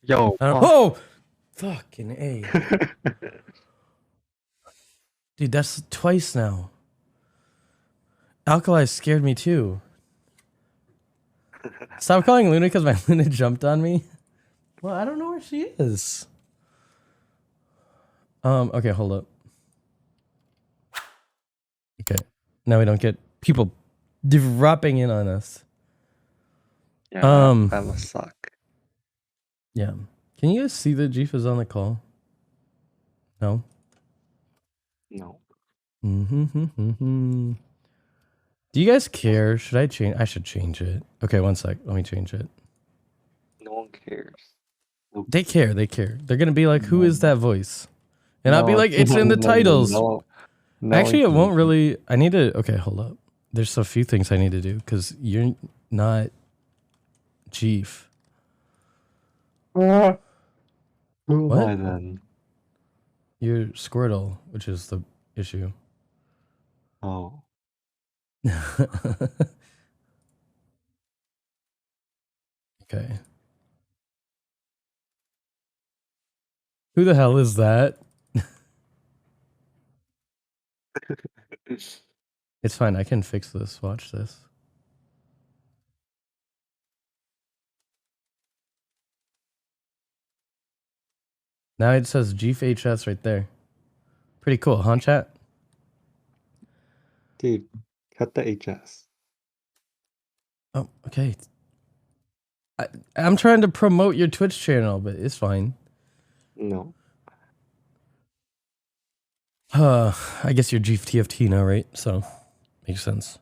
Yo, I don't, oh! Fucking A. Dude, that's twice now. Alkali scared me too. Stop calling Luna because my Luna jumped on me. Well, I don't know where she is. Okay, hold up. Okay. Now we don't get people dropping in on us. yeah, that must suck. Yeah. Can you guys see that Jeef is on the call? No? No. Do you guys care? Should I change? I should change it. Okay, one sec. Let me change it. No one cares. They care. They care. They're going to be like, who is that voice? And I'll be like, it's in the titles. No, Actually, it won't really. I need to. Okay, hold up. There's a few things I need to do because you're not Jeef. Who am What? I then? You're Squirtle, which is the issue. Oh. Okay. Who the hell is that? It's fine. I can fix this. Watch this. Now it says Jeef HS right there. Pretty cool, huh, chat? Dude, cut the HS. Oh, okay. I'm trying to promote your Twitch channel, but it's fine. No. I guess you're Jeef TFT now, right? So, makes sense.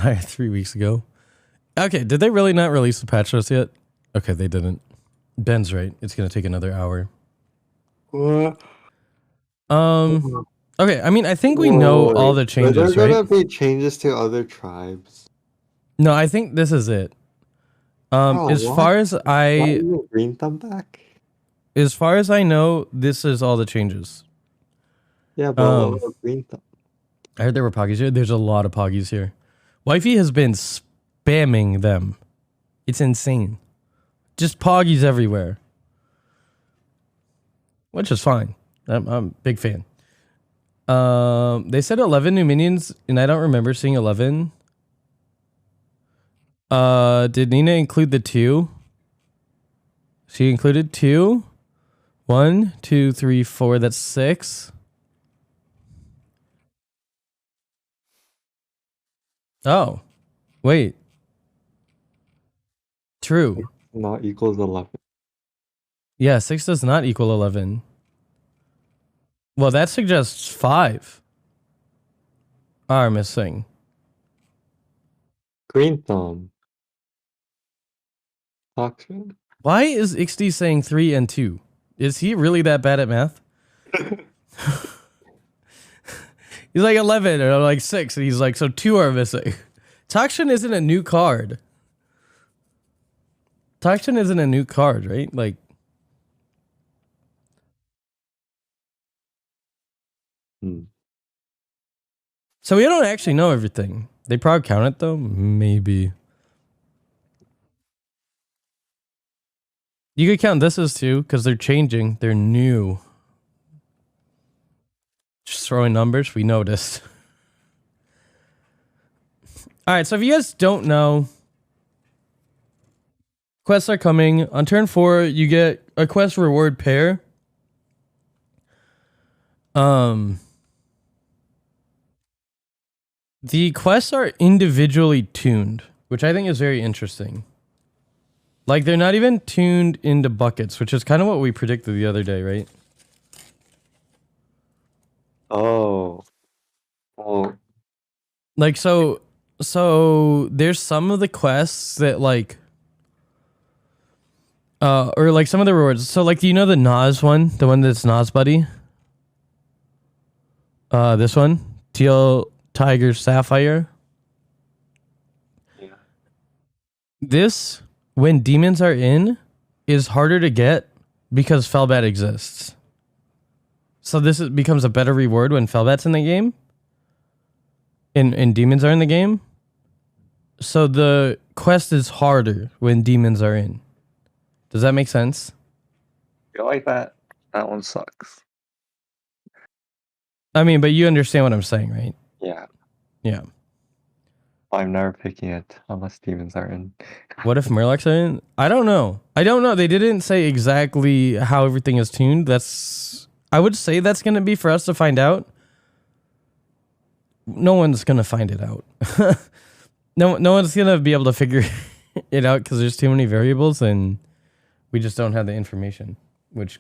Like 3 weeks ago. Okay, did they really not release the patch notes yet? Okay, they didn't. Ben's right. It's gonna take another hour. What? Okay, I mean, I think we know all the changes, Are there right? gonna be changes to other tribes? No, I think this is it. As what? far as Why green thumb back? as far as I know, this is all the changes. Yeah, but what about green thumb? I heard there were Poggies here. There's a lot of Poggies here. Wifey has been spamming them. It's insane. Just Poggies everywhere. Which is fine. I'm a big fan. They said 11 new minions, and I don't remember seeing 11. Did Nina include the 2? She included 2. 1, 2, 3, 4. That's 6. Oh, wait. True. Not equals 11. Yeah, 6 does not equal 11. Well, that suggests 5 are missing. Green thumb. Toxin. Why is XD saying 3 and 2? Is he really that bad at math? He's like 11 or like 6, and he's like, so 2 are missing. Toxin isn't a new card. Toxin isn't a new card, right? Like, so we don't actually know everything. They probably count it though, maybe. You could count this as 2 because they're changing. They're new. Just throwing numbers, we noticed. All right, so if you guys don't know, quests are coming. On turn 4, you get a quest reward pair. The quests are individually tuned, which I think is very interesting. Like, they're not even tuned into buckets, which is kind of what we predicted the other day, right? Oh. Like, so there's some of the quests that, like, or like some of the rewards. So, like, do you know the Nas one? The one that's Nas Buddy? This one? Teal Tiger Sapphire? Yeah. This, when demons are in, is harder to get because Felbat exists. So this becomes a better reward when Felbat's in the game. And demons are in the game. So the quest is harder when demons are in. Does that make sense? I feel like that one sucks. I mean, but you understand what I'm saying, right? Yeah. Yeah. I'm never picking it unless demons are in. What if Murlocs are in? I don't know. They didn't say exactly how everything is tuned. I would say that's going to be for us to find out. No one's going to find it out. No one's going to be able to figure it out because there's too many variables and we just don't have the information, which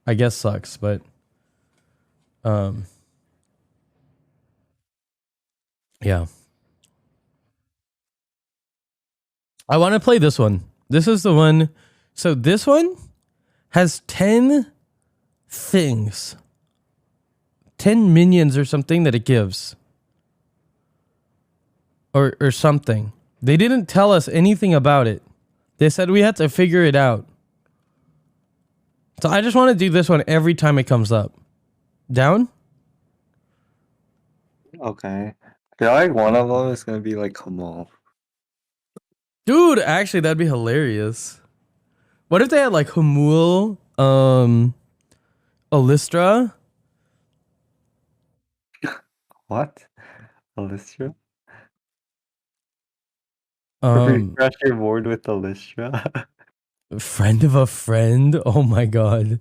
I guess sucks, but yeah. I want to play this one. This is the one. So this one has 10 things. 10 minions or something that it gives. Or something. They didn't tell us anything about it. They said we had to figure it out. So I just want to do this one every time it comes up. Down? Okay. I feel like one of them is gonna be like Kamal. Dude, actually that'd be hilarious. What if they had like Hamul, Alistra? What? Alistra? Um Refresh your board with Alistra. Friend of a friend? Oh my god.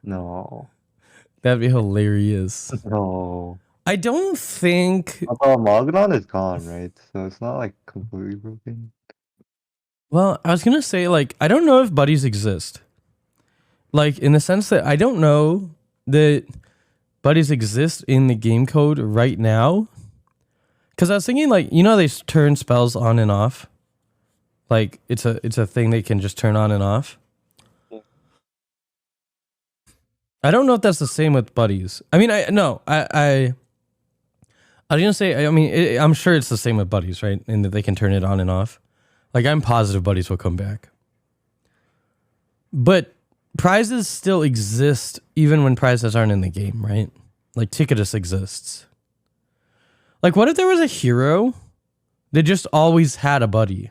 No. That'd be hilarious. No. I don't think. Although Magnon is gone, right? So it's not like completely broken. Well, I was gonna say, like, I don't know if buddies exist. Like, in the sense that I don't know that buddies exist in the game code right now. Because I was thinking, like, you know, they turn spells on and off. Like, it's a thing they can just turn on and off. Yeah. I don't know if that's the same with buddies. I mean, I was gonna say, I mean, I'm sure it's the same with buddies, right? And that they can turn it on and off. Like, I'm positive buddies will come back. But prizes still exist even when prizes aren't in the game, right? Like, Ticketus exists. Like, what if there was a hero that just always had a buddy?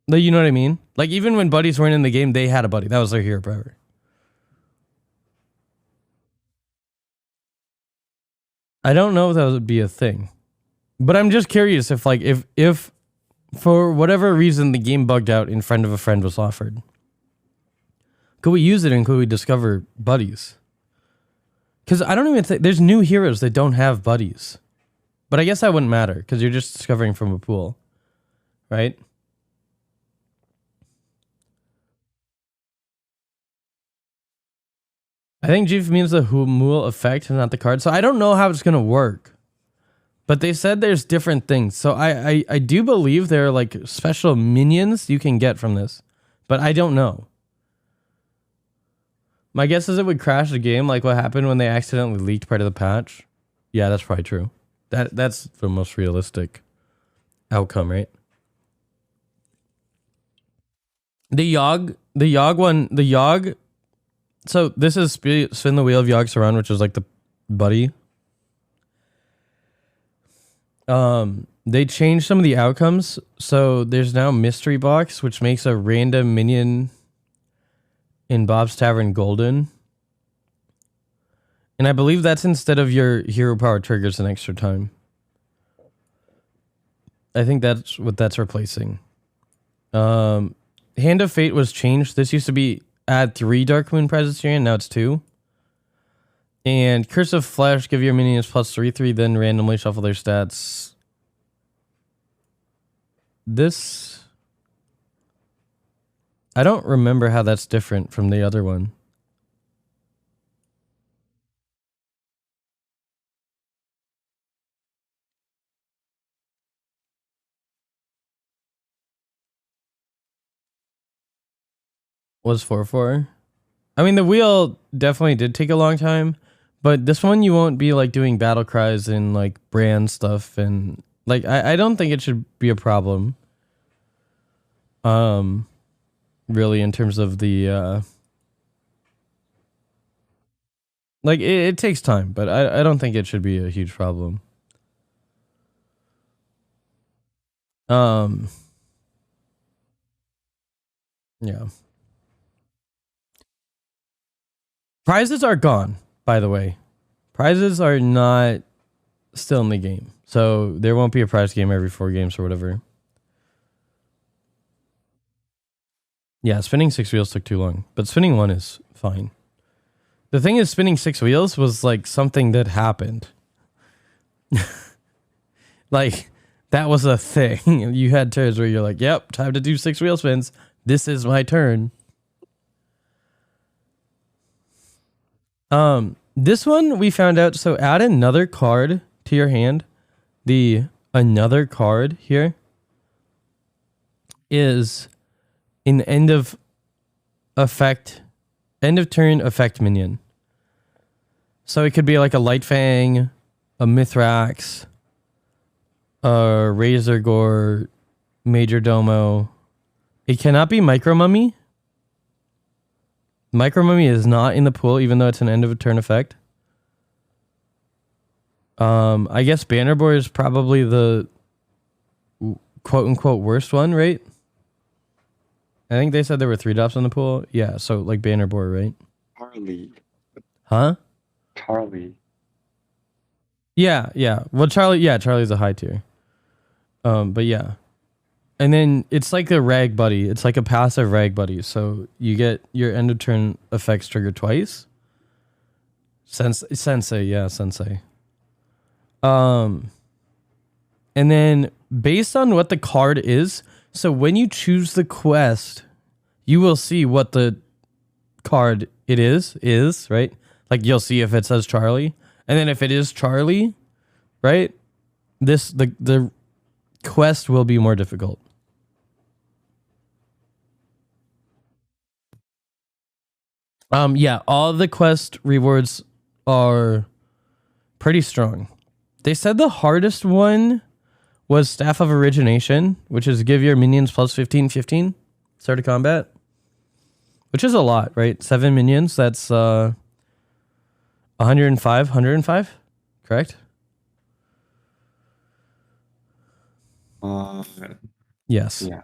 Like, you know what I mean? Like, even when buddies weren't in the game, they had a buddy. That was their hero forever. I don't know if that would be a thing. But I'm just curious if, like, if for whatever reason the game bugged out and Friend of a Friend was offered, could we use it and could we discover buddies? Because I don't even think there's new heroes that don't have buddies. But I guess that wouldn't matter because you're just discovering from a pool, right? I think Jeef means the Humul effect and not the card. So I don't know how it's going to work. But they said there's different things. So I do believe there are like special minions you can get from this. But I don't know. My guess is it would crash the game like what happened when they accidentally leaked part of the patch. Yeah, that's probably true. That's the most realistic outcome, right? The Yogg one, the Yogg. So this is Spin the Wheel of Yogg-Saron, which is like the buddy. They changed some of the outcomes. So there's now Mystery Box, which makes a random minion in Bob's Tavern golden. And I believe that's instead of your hero power triggers an extra time. I think that's what that's replacing. Hand of Fate was changed. This used to be add 3 Dark Moon prizes here, and now it's 2. And Curse of Flesh, give your minions +3/3, then randomly shuffle their stats. This, I don't remember how that's different from the other one. Was 4/4. I mean, the wheel definitely did take a long time, but this one you won't be like doing battle cries and like brand stuff, and like I don't think it should be a problem. Really, in terms of the Like it takes time, but I don't think it should be a huge problem. Yeah. Prizes are gone, by the way. Prizes are not still in the game. So there won't be a prize game every 4 games or whatever. Yeah, spinning 6 wheels took too long, but spinning 1 is fine. The thing is, spinning 6 wheels was like something that happened. Like, that was a thing. You had turns where you're like, yep, time to do 6 wheel spins. This is my turn. This one we found out, so add another card to your hand. The another card here is an end of turn effect minion. So it could be like a Light Fang, a Mithrax, a Razor Gore, Major Domo. It cannot be Micro Mummy. Micro Mummy is not in the pool, even though it's an end of a turn effect. I guess Banner Boy is probably the quote unquote worst one, right? I think they said there were 3 drops in the pool. Yeah, so like Banner Boy, right? Charlie. Huh? Charlie. Yeah. Well, Charlie's a high tier. But yeah. And then it's like a rag buddy. It's like a passive rag buddy. So you get your end of turn effects triggered twice. Sensei. And then based on what the card is, so when you choose the quest, you will see what the card it is, right? Like you'll see if it says Charlie. And then if it is Charlie, right? The quest will be more difficult. Yeah, all the quest rewards are pretty strong. They said the hardest one was Staff of Origination, which is give your minions plus 15/15 start of combat, which is a lot, right? 7 minions, that's 105, correct? Yes. Yeah.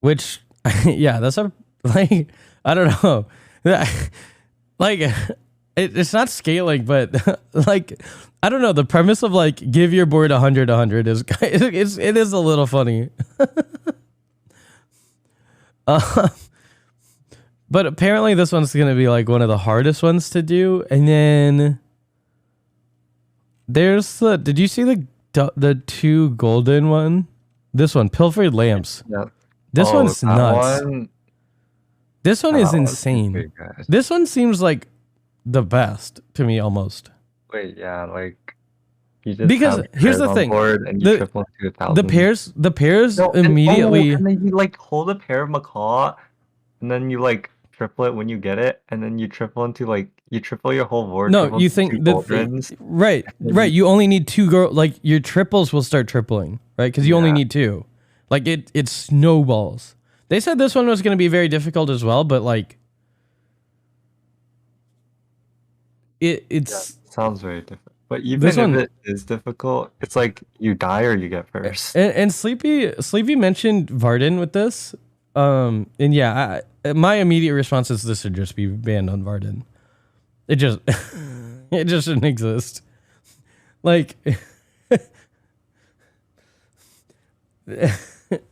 Which, yeah, that's a, like, I don't know. Like, it's not scaling, but like, I don't know. The premise of like, give your board 100 is, it is a little funny. But apparently this one's going to be like one of the hardest ones to do. And then there's did you see the 2 golden one? This one, Pilfered Lamps. Yeah. This one's nuts. This one is That insane. This one seems like the best to me almost. Wait, yeah, like you just because here's the thing: and you triple into 1,000. the pairs immediately. And then you like hold a pair of macaw, and then you like triple it when you get it, and then you triple into you triple your whole board. No, you think that right? You only need 2 like your triples will start tripling, right? Because you only need 2. Like it snowballs. They said this one was going to be very difficult as well, but like it's sounds very different. But even if it is difficult, it's like you die or you get first. And Sleepy mentioned Varden with this. And yeah, my immediate response is this should just be banned on Varden. It just it just shouldn't exist. Like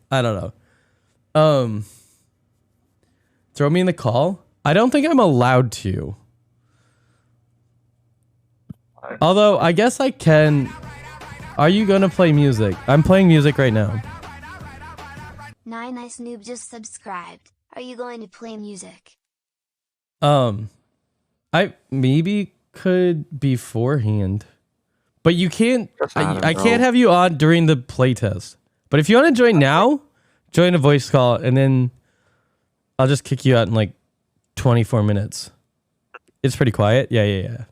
I don't know. Throw me in the call. I don't think I'm allowed to. Although I guess I can. Are you gonna play music? I'm playing music right now. Nice noob just subscribed. Are you going to play music? I maybe could beforehand, but you can't. I can't have you on during the playtest. But if you want to join now, join a voice call, and then I'll just kick you out in like 24 minutes. It's pretty quiet. Yeah. Yeah.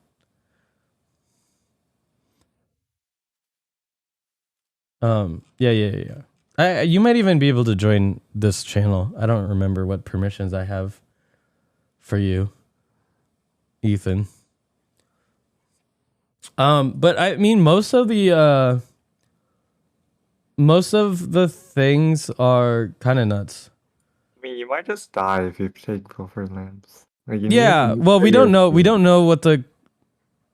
You might even be able to join this channel. I don't remember what permissions I have for you, Ethan. But I mean, most of the things are kind of nuts. I mean, you might just die if you take pilfer lamps. Like, you Yeah, need to well, we don't know. We food. don't know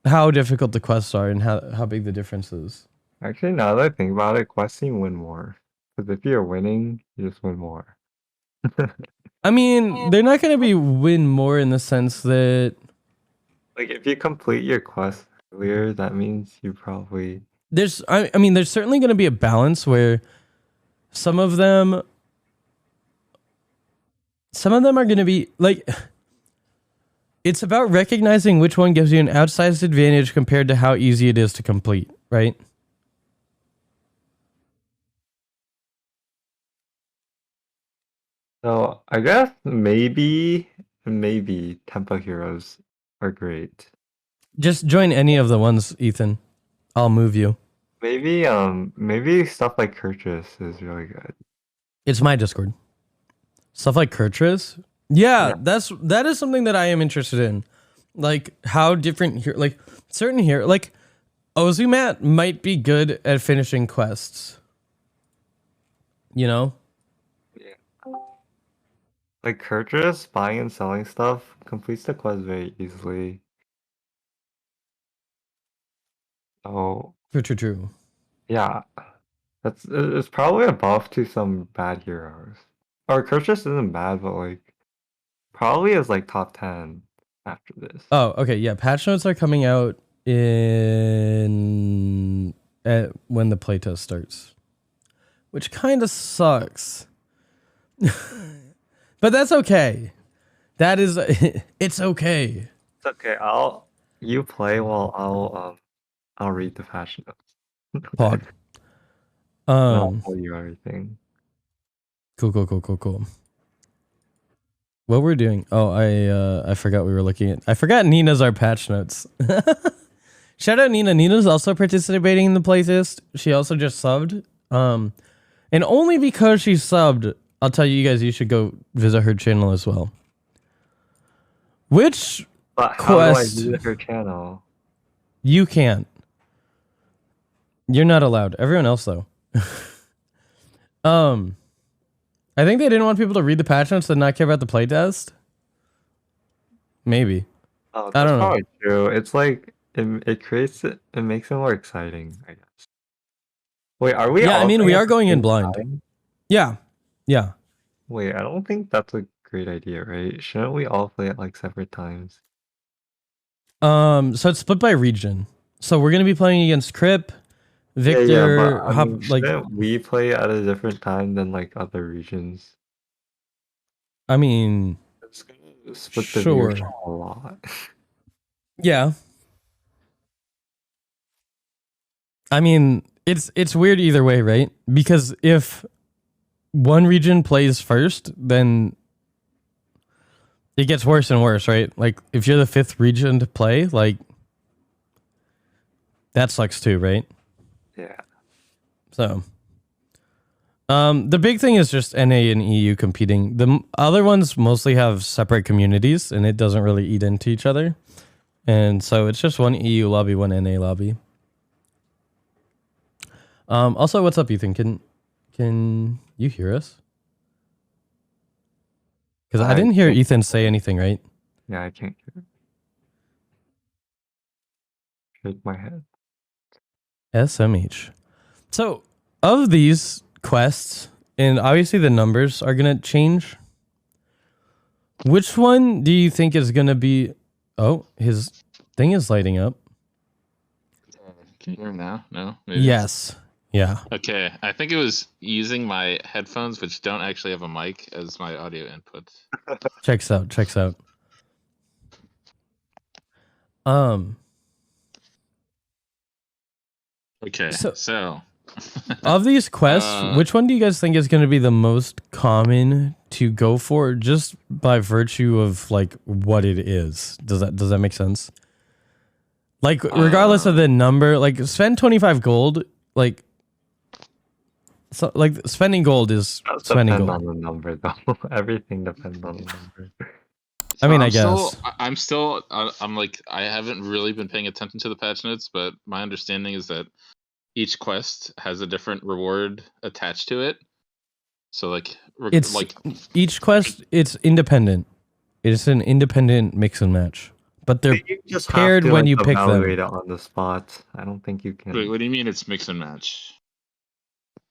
how difficult the quests are and how big the difference is. Actually, now that I think about it, questing win more. Because if you're winning, you just win more. I mean, they're not going to be win more in the sense that Like, if you complete your quest earlier, that means you probably... I mean, there's certainly going to be a balance where some of them are going to be like, it's about recognizing which one gives you an outsized advantage compared to how easy it is to complete, right? So, I guess maybe Tempo Heroes are great. Just join any of the ones, Ethan. I'll move you. Maybe stuff like Kurtrus is really good. It's my Discord. Stuff like Kurtrus. Yeah, that is something that I am interested in. Like how different here, like certain here, like Ozumat might be good at finishing quests. You know? Yeah. Like Kurtrus, buying and selling stuff completes the quest very easily. Oh, True. yeah. It's probably a buff to some bad heroes. Or Kurtrus isn't bad, but like probably is like top 10 after this. Oh, okay. Yeah, patch notes are coming out when the playtest starts, which kind of sucks. But that's okay. That is, it's okay. It's okay. You play while I'll read the patch notes. Pog. I'll tell you everything. Cool. What we're doing? Oh, I forgot we were looking at. I forgot Nina's our patch notes. Shout out Nina. Nina's also participating in the playtest. She also just subbed. And only because she subbed, I'll tell you guys you should go visit her channel as well. Which But how quest? do I visit her channel? You can't. You're not allowed. Everyone else though. I think they didn't want people to read the patch notes and not care about the playtest. Maybe. Oh, I that's don't know. probably true. It's like it creates it makes it more exciting, I guess. Wait, are we Yeah, all I mean, playing we at are the going in same blind. time? Yeah. Wait, I don't think that's a great idea, right? Shouldn't we all play at like separate times? So it's split by region. So we're gonna be playing against Krip, Victor, but I mean, shouldn't we play at a different time than like other regions? I mean, It's gonna split the sure. viewership a lot. Yeah. I mean, it's weird either way, right? Because if one region plays first, then it gets worse and worse, right? Like if you're the fifth region to play, like that sucks too, right? Yeah. So, the big thing is just NA and EU competing. The other ones mostly have separate communities, and it doesn't really eat into each other. And so it's just one EU lobby, one NA lobby. Also, what's up, Ethan? Can you hear us? Because I didn't hear Ethan say anything, right? Yeah, I can't hear it. Shake my head. SMH. So, of these quests, and obviously the numbers are going to change, which one do you think is going to be... Oh, his thing is lighting up. Can you hear him now? No? Maybe Yes. Yeah. Okay, I think it was using my headphones, which don't actually have a mic, as my audio inputs. Checks out. Okay, So- so Of these quests, which one do you guys think is going to be the most common to go for, just by virtue of like what it is? Does that make sense? Like regardless of the number, like spend 25 gold. Like So like spending gold is Does spending depend gold. on the number though. Everything depends on the number. I mean, I'm I guess. I'm like, I haven't really been paying attention to the patch notes, but my understanding is that each quest has a different reward attached to it. So like, It's like each quest. It's independent. It's an independent mix and match, but they're You just paired have to when like you pick them. evaluate it on the spot. I don't think you can. wait, what do you mean it's mix and match?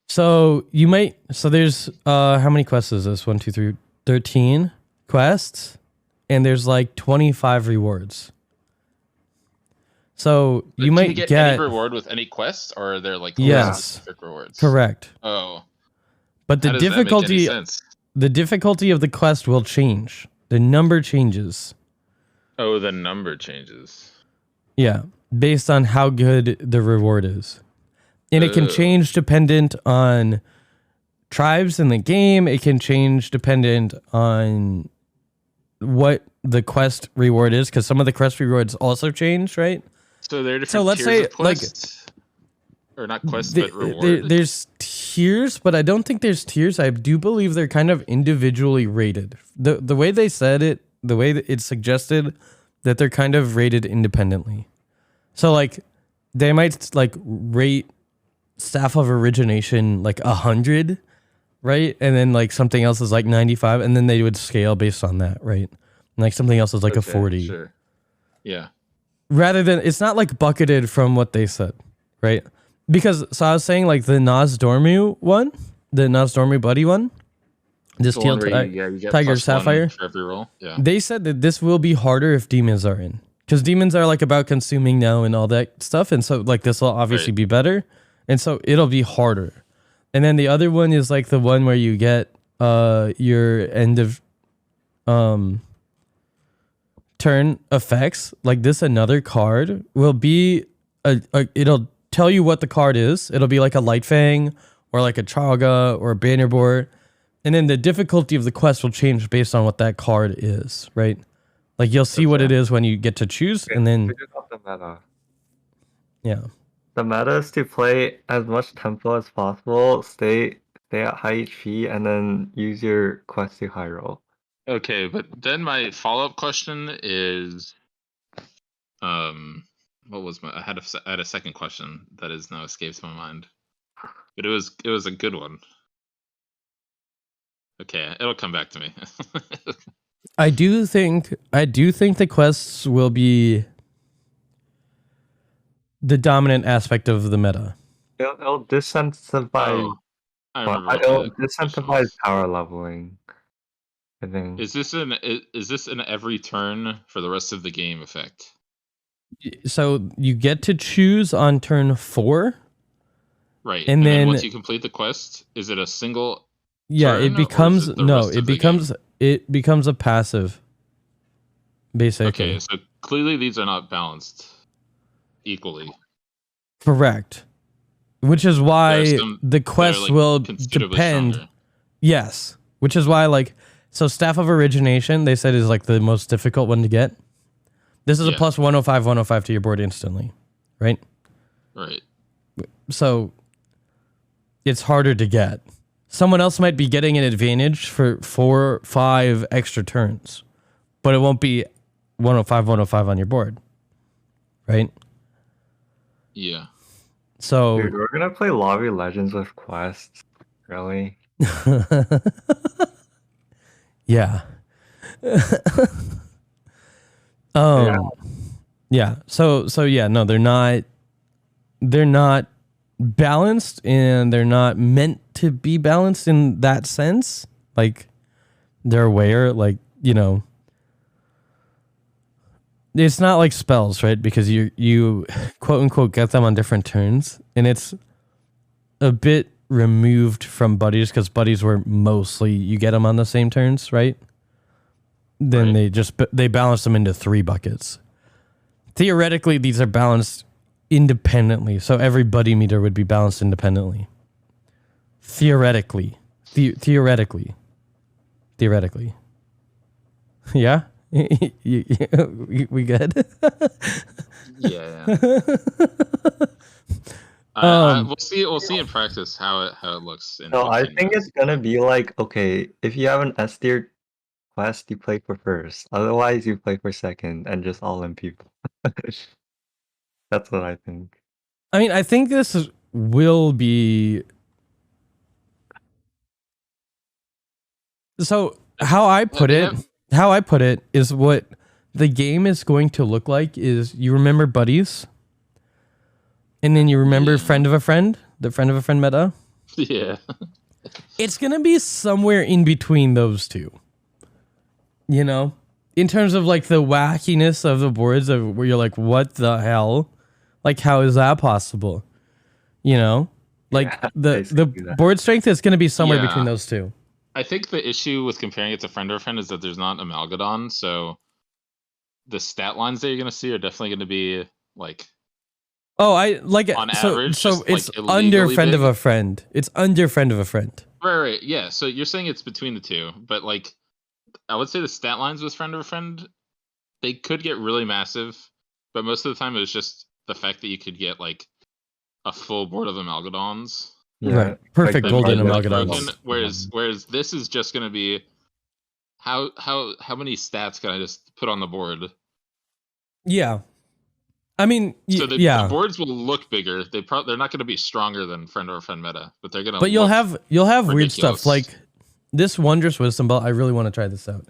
So you might. So there's how many quests is this? 1, 2, 3, 13 quests, and there's like 25 rewards. So But you can might you get get any reward with any quest, or are there like Yes. specific rewards? correct, Oh, but the how does that make any difficulty sense? the difficulty of the quest will change. The number changes. Oh, the number changes. Yeah, based on how good the reward is. And it can Oh. change dependent on tribes in the game. It can change dependent on what the quest reward is, because some of the quest rewards also change, right? So there are different So let's tiers say, of like, quests? Or not quests, but rewards? There's tiers, but I don't think there's tiers. I do believe they're kind of individually rated. The way they said it, the way that it suggested that they're kind of rated independently. So like they might like rate Staff of Origination like 100, right? And then like something else is like 95, and then they would scale based on that, right? And like something else is like a Okay, 40. Sure. Yeah. Rather than, it's not like bucketed from what they said, right? Because so I was saying like the Nas Dormu one, the Nas Dormu buddy one, this The Teal one where you get Tiger +1 Sapphire. for every roll. Yeah. They said that this will be harder if demons are in, because demons are like about consuming now and all that stuff, and so like this will obviously Right. be better, and so it'll be harder. And then the other one is like the one where you get your end of turn effects. Like this, another card will be it'll tell you what the card is. It'll be like a Light Fang or like a Chaga or a Banner Board. And then the difficulty of the quest will change based on what that card is, right? Like you'll see what it is when you get to choose, and then Figured out the meta. yeah. The meta is to play as much tempo as possible, stay at high HP, and then use your quest to high roll. Okay, but then my follow-up question is, what was my? I had a second question that is now escapes my mind, but it was a good one. Okay, it'll come back to me. I do think the quests will be the dominant aspect of the meta. It'll disincentivize. Oh, I remember. what It'll the question disincentivize was. power leveling. I think. Is this an every turn for the rest of the game effect? So you get to choose on turn 4. Right, And then- once you complete the quest, is it a single? Yeah, turn, it or becomes is it the no, rest it of the becomes it becomes a passive. Basically. Okay, so clearly these are not balanced equally. Correct. Which is why There are some the that are, quest like, will considerably depend. stronger. Yes. Which is why like so Staff of Origination they said is like the most difficult one to get. This is a Yeah. plus 105 to your board instantly, right? Right. So it's harder to get. Someone else might be getting an advantage for 4, 5 extra turns, but it won't be 105 on your board, right? Yeah. So Dude, we're gonna play Lobby Legends with quests. Really? yeah. Yeah. So yeah, no, they're not balanced, and they're not meant to be balanced in that sense. Like they're aware, like, you know, it's not like spells, right? Because you quote unquote get them on different turns, and it's a bit removed from buddies, because buddies were mostly you get them on the same turns, right? Then Right. they balance them into 3 buckets. Theoretically, these are balanced independently, so every buddy meter would be balanced independently. Theoretically. Theoretically. Yeah? we good? Yeah. We'll see. We'll see in practice how it looks in No, I 15 think minutes. it's gonna be like, okay, if you have an S tier quest, you play for first. Otherwise, you play for second and just all in people. That's what I think. I mean, I think will be. So how I put it is what the game is going to look like is you remember buddies, and then you remember friend of a friend, the friend of a friend meta. Yeah. It's gonna be somewhere in between those two. You know, in terms of like the wackiness of the boards, of where you're like, what the hell? Like, how is that possible? You know, like Yeah, the basically that. board strength is gonna be somewhere Yeah. between those two. I think the issue with comparing it to friend or friend is that there's not Amalgadon, so the stat lines that you're gonna see are definitely gonna be like Oh, I like it. on So average. so just, it's like, under illegally friend of big. a friend. It's under friend of a friend. Right. Yeah. So you're saying it's between the two, but like I would say the stat lines with friend of a friend, they could get really massive, but most of the time it was just the fact that you could get like a full board of Amalgadons. Yeah, Right. Perfect like golden regular Amalgadons. broken, Whereas this is just gonna be how many stats can I just put on the board? Yeah. I mean, So the yeah. boards will look bigger. They're not going to be stronger than friend or friend meta, but they're going to. But you'll have weird stuff ridiculous. like this wondrous wisdom belt. I really want to try this out.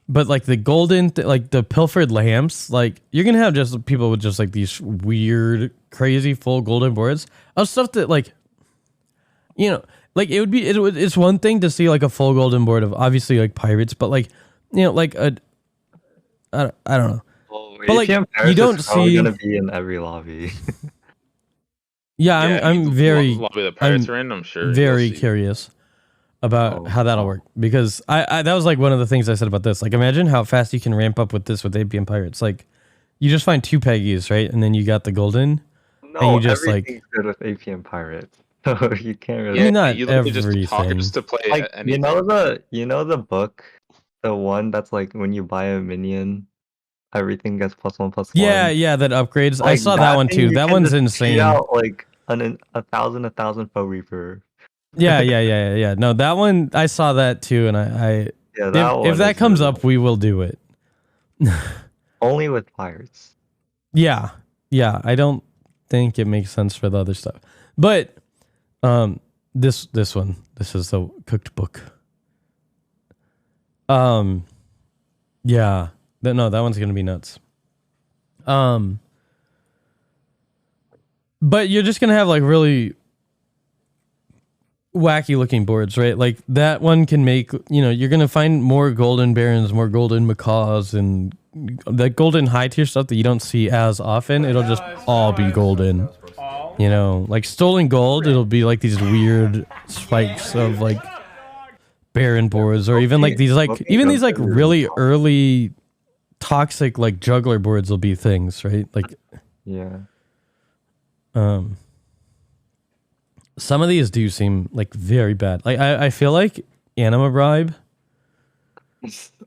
But like the golden, like the pilfered lamps, like you're gonna have just people with just like these weird, crazy full golden boards of stuff that like, you know, like it's one thing to see like a full golden board of obviously like pirates, but like, you know, like I don't know. Well, But, like, APM Paris you don't is probably see- gonna be in every lobby. Yeah, I'm very lobby the pirates are in. I'm sure. very you'll see. curious about Oh, how that'll work because I that was like one of the things I said about this. Like, imagine how fast you can ramp up with this with APM Pirates. Like, you just find 2 Peggies, right, and then you got the golden. no, you just, like- everything's good with APM Pirates. So you can't really. I mean, not you literally just talk everything. just to play Like anything. you know the book, the one that's like when you buy a minion, everything gets +1/+1. Yeah, that upgrades. I Like, saw that one thing too. you That can one's just cheat insane. out like a thousand Foe Reaper. Yeah. No, that one I saw that too, and I Yeah, that one if that is comes really up, we will do it. only with pirates. Yeah. I don't think it makes sense for the other stuff, but this one, this is the cooked book. Yeah, that one's gonna be nuts. But you're just gonna have like really wacky looking boards, right? Like that one can make, you know, you're gonna find more golden barons, more golden macaws, and that golden high tier stuff that you don't see as often. It'll just all be golden. You know, like stolen gold, it'll be like these weird spikes of like baron boards, or even like these really early toxic like juggler boards will be things, right? Like Yeah. some of these do seem like very bad. Like I feel like Anima Bribe.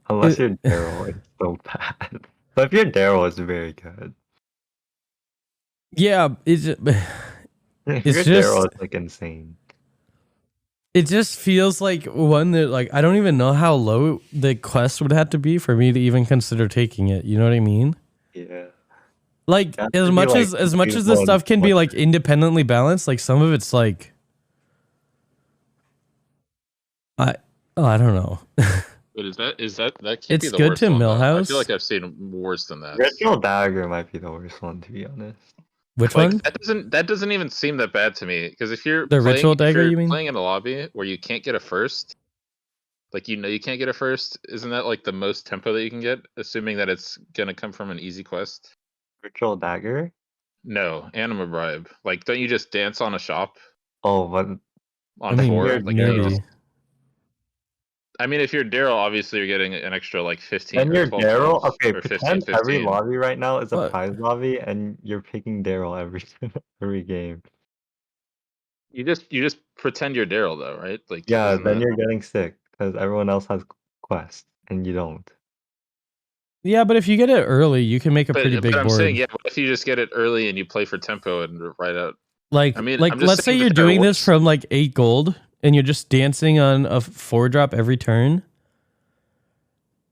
Unless you're Daryl, it's so bad. But if you're Daryl, it's very good. Yeah, If It's you're just- Daryl, it's like insane. it just feels like one that like I don't even know how low the quest would have to be for me to even consider taking it. You know what I mean? Yeah. Like It has to as be, much like, as much as the beautiful stuff and can be like whatnot. independently balanced, like some of it's like I don't know. But that can't It's be the good worst to one, though. I Millhouse. feel like I've seen worse than that. Ritual Dagger might be the worst one, to be honest. Which Like one? that doesn't even seem that bad to me, because if you're The Ritual if Dagger, you're you mean? playing in a lobby where you can't get a first, like you can't get a first, isn't that like the most tempo that you can get, assuming that it's gonna come from an easy quest? Ritual Dagger? No, Anima Bribe. Like, don't you just dance on a shop Oh, but on I mean, 4? weird, Like, don't you maybe. just- I mean, if you're Daryl, obviously you're getting an extra like 15. and or you're 12, Daryl? 12, Okay, or 15, pretend every 15. lobby right now is a What? prize lobby, and you're picking Daryl every game. You just pretend you're Daryl though, right? Like, Yeah, isn't then that- you're getting sick, because everyone else has quests, and you don't. Yeah, but if you get it early, you can make a pretty big but I'm board. saying, yeah, what if you just get it early and you play for tempo and write out? Like, I mean, like I'm just let's say saying you're that there doing this was- from like 8 gold and you're just dancing on a 4-drop every turn.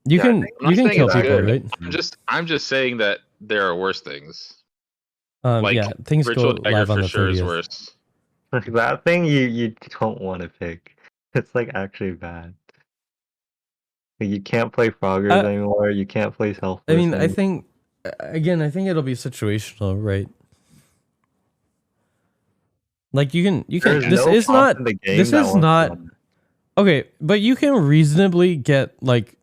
You Yeah, can I'm not kill saying it's people, good. right? I'm just saying that there are worse things. Like Yeah, things Virtual go Dagger live on for the sure is 30th. worse. Like that thing you don't want to pick. It's like actually bad. Like, you can't play Froggers anymore. You can't play Selfless I mean, I anymore. think again, I think it'll be situational, right? Like you can There's this no is comp not in the game this that is wants to not run okay, but you can reasonably get like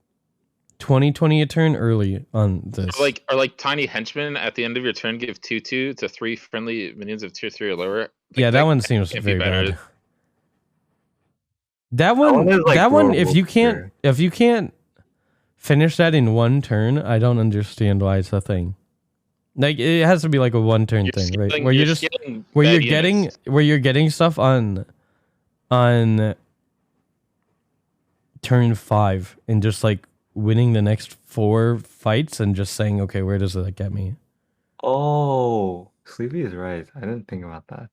20 a turn early on this. Or like tiny henchmen at the end of your turn give 2/2 to 3 friendly minions of tier 3 or lower. Like, yeah, that one seems can't be very better. bad. That one, is, like, that one. horrible If you can't finish that in 1 turn, I don't understand why it's a thing. Like it has to be like a 1 turn thing, right? Where you're just where you're getting stuff on turn 5 and just like winning the next 4 fights and just saying, okay, where does that get me? Oh, Sleepy is right. I didn't think about that.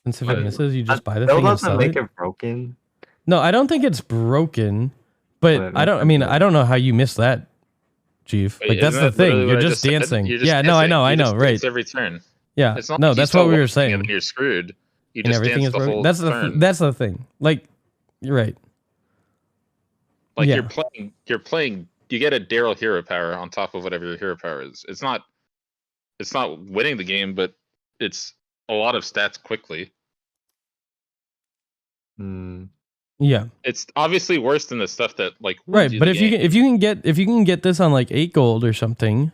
And if it misses, you just buy the That thing and doesn't sell make it. it broken. No, I don't think it's broken, but I don't. I mean, I don't know how you missed that, Jeef. Like that's the thing. You're just dancing. Yeah, no, I know, right? Every turn. Yeah, It's not no, like you that's what start we were walking saying. And then you're screwed. You And just everything dance is the broken. whole That's turn. that's the thing. Like, you're right. Like yeah. you're playing. You get a Daryl hero power on top of whatever your hero power is. It's not winning the game, but it's a lot of stats quickly. Hmm. Yeah. It's obviously worse than the stuff that like Right, wins but the if you game. can get this on like 8 gold or something,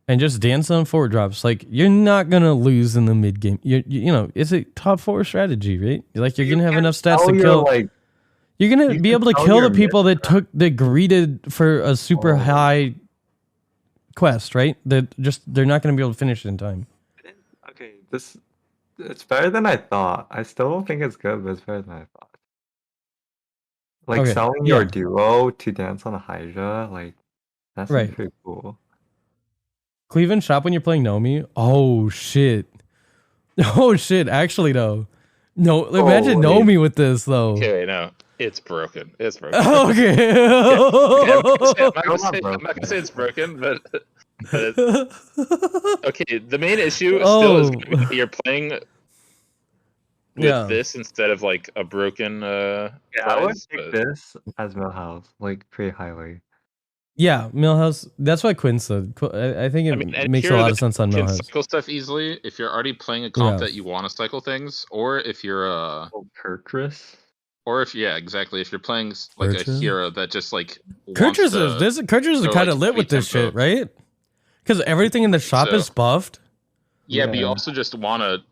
and just dance on 4 drops, like you're not gonna lose in the mid game. You know it's a top 4 strategy, right? Like you're gonna have enough stats to kill. You're gonna be able to kill the people that greeted for a super high quest, right? They're not gonna be able to finish it in time. Okay, it's better than I thought. I still don't think it's good, but it's better than I thought. Like Okay, selling your duo to dance on a Hydra, like that's pretty cool. Cleveland shop when you're playing Nomi. Oh shit. Oh shit. Actually though, no. Imagine Nomi with this though. Okay, no, it's broken. It's broken. Okay. I'm not gonna say it's broken, but okay. The main issue still is gonna be you're playing with this instead of like a broken. Yeah, I would pick this as Millhouse, like pretty highly. Yeah, Millhouse. That's what Quinn said. I think it makes a lot of sense on Millhouse. Cycle stuff easily if you're already playing a comp that you want to cycle things, or if you're Kurtrus. Or if exactly. If you're playing like a hero that just like Kurtrus is kind of lit with this shit, right? Because everything in the shop is buffed. Yeah, but you also just want to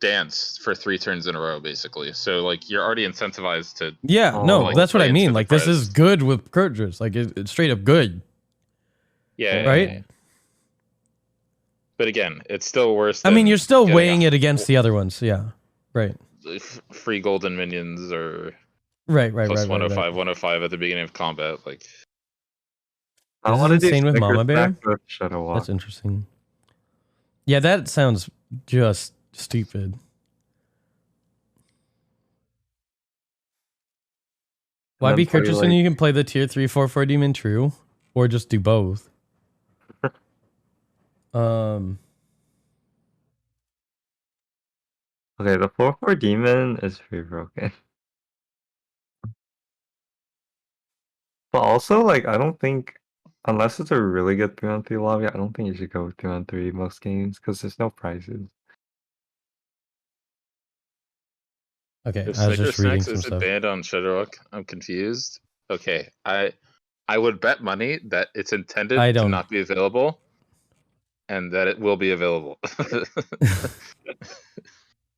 dance for 3 turns in a row, basically. So like you're already incentivized to. Yeah, no, that's what I mean. Like this is good with Kurtrus. Like it's straight up good. Yeah. Right. Yeah. But again, it's still worse. I mean, you're still weighing it against the other ones. Yeah. Right. Free golden minions or right plus 105 at the beginning of combat. Like I want to do insane with Mama Bear. That's interesting. Yeah, that sounds just stupid. Why be Kurtrus when you can play the tier 3/4/4 demon true, or just do both? Okay, the 4/4 demon is pretty broken. But also, like, I don't think, unless it's a really good 3-on-3 lobby, I don't think you should go 3-on-3 most games, because there's no prizes. Okay, if I was just reading some is stuff. Banned on Shadowrock, I'm confused. Okay, I would bet money that it's intended to not be available, and that it will be available.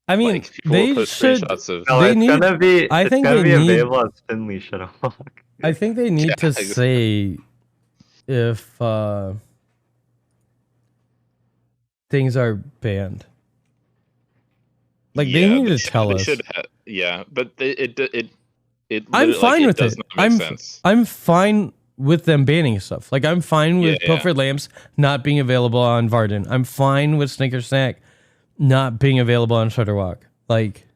I mean, like, they should. They need. I think they need available as Finley Shadowrock. I think they need to say if things are banned. Like they need to tell us. Yeah, but it I'm fine with it. I'm I'm fine with them banning stuff. Like I'm fine with Yeah, yeah. Pilfered Lamps not being available on Varden. I'm fine with Snicker Snack not being available on Shutterwalk. Like,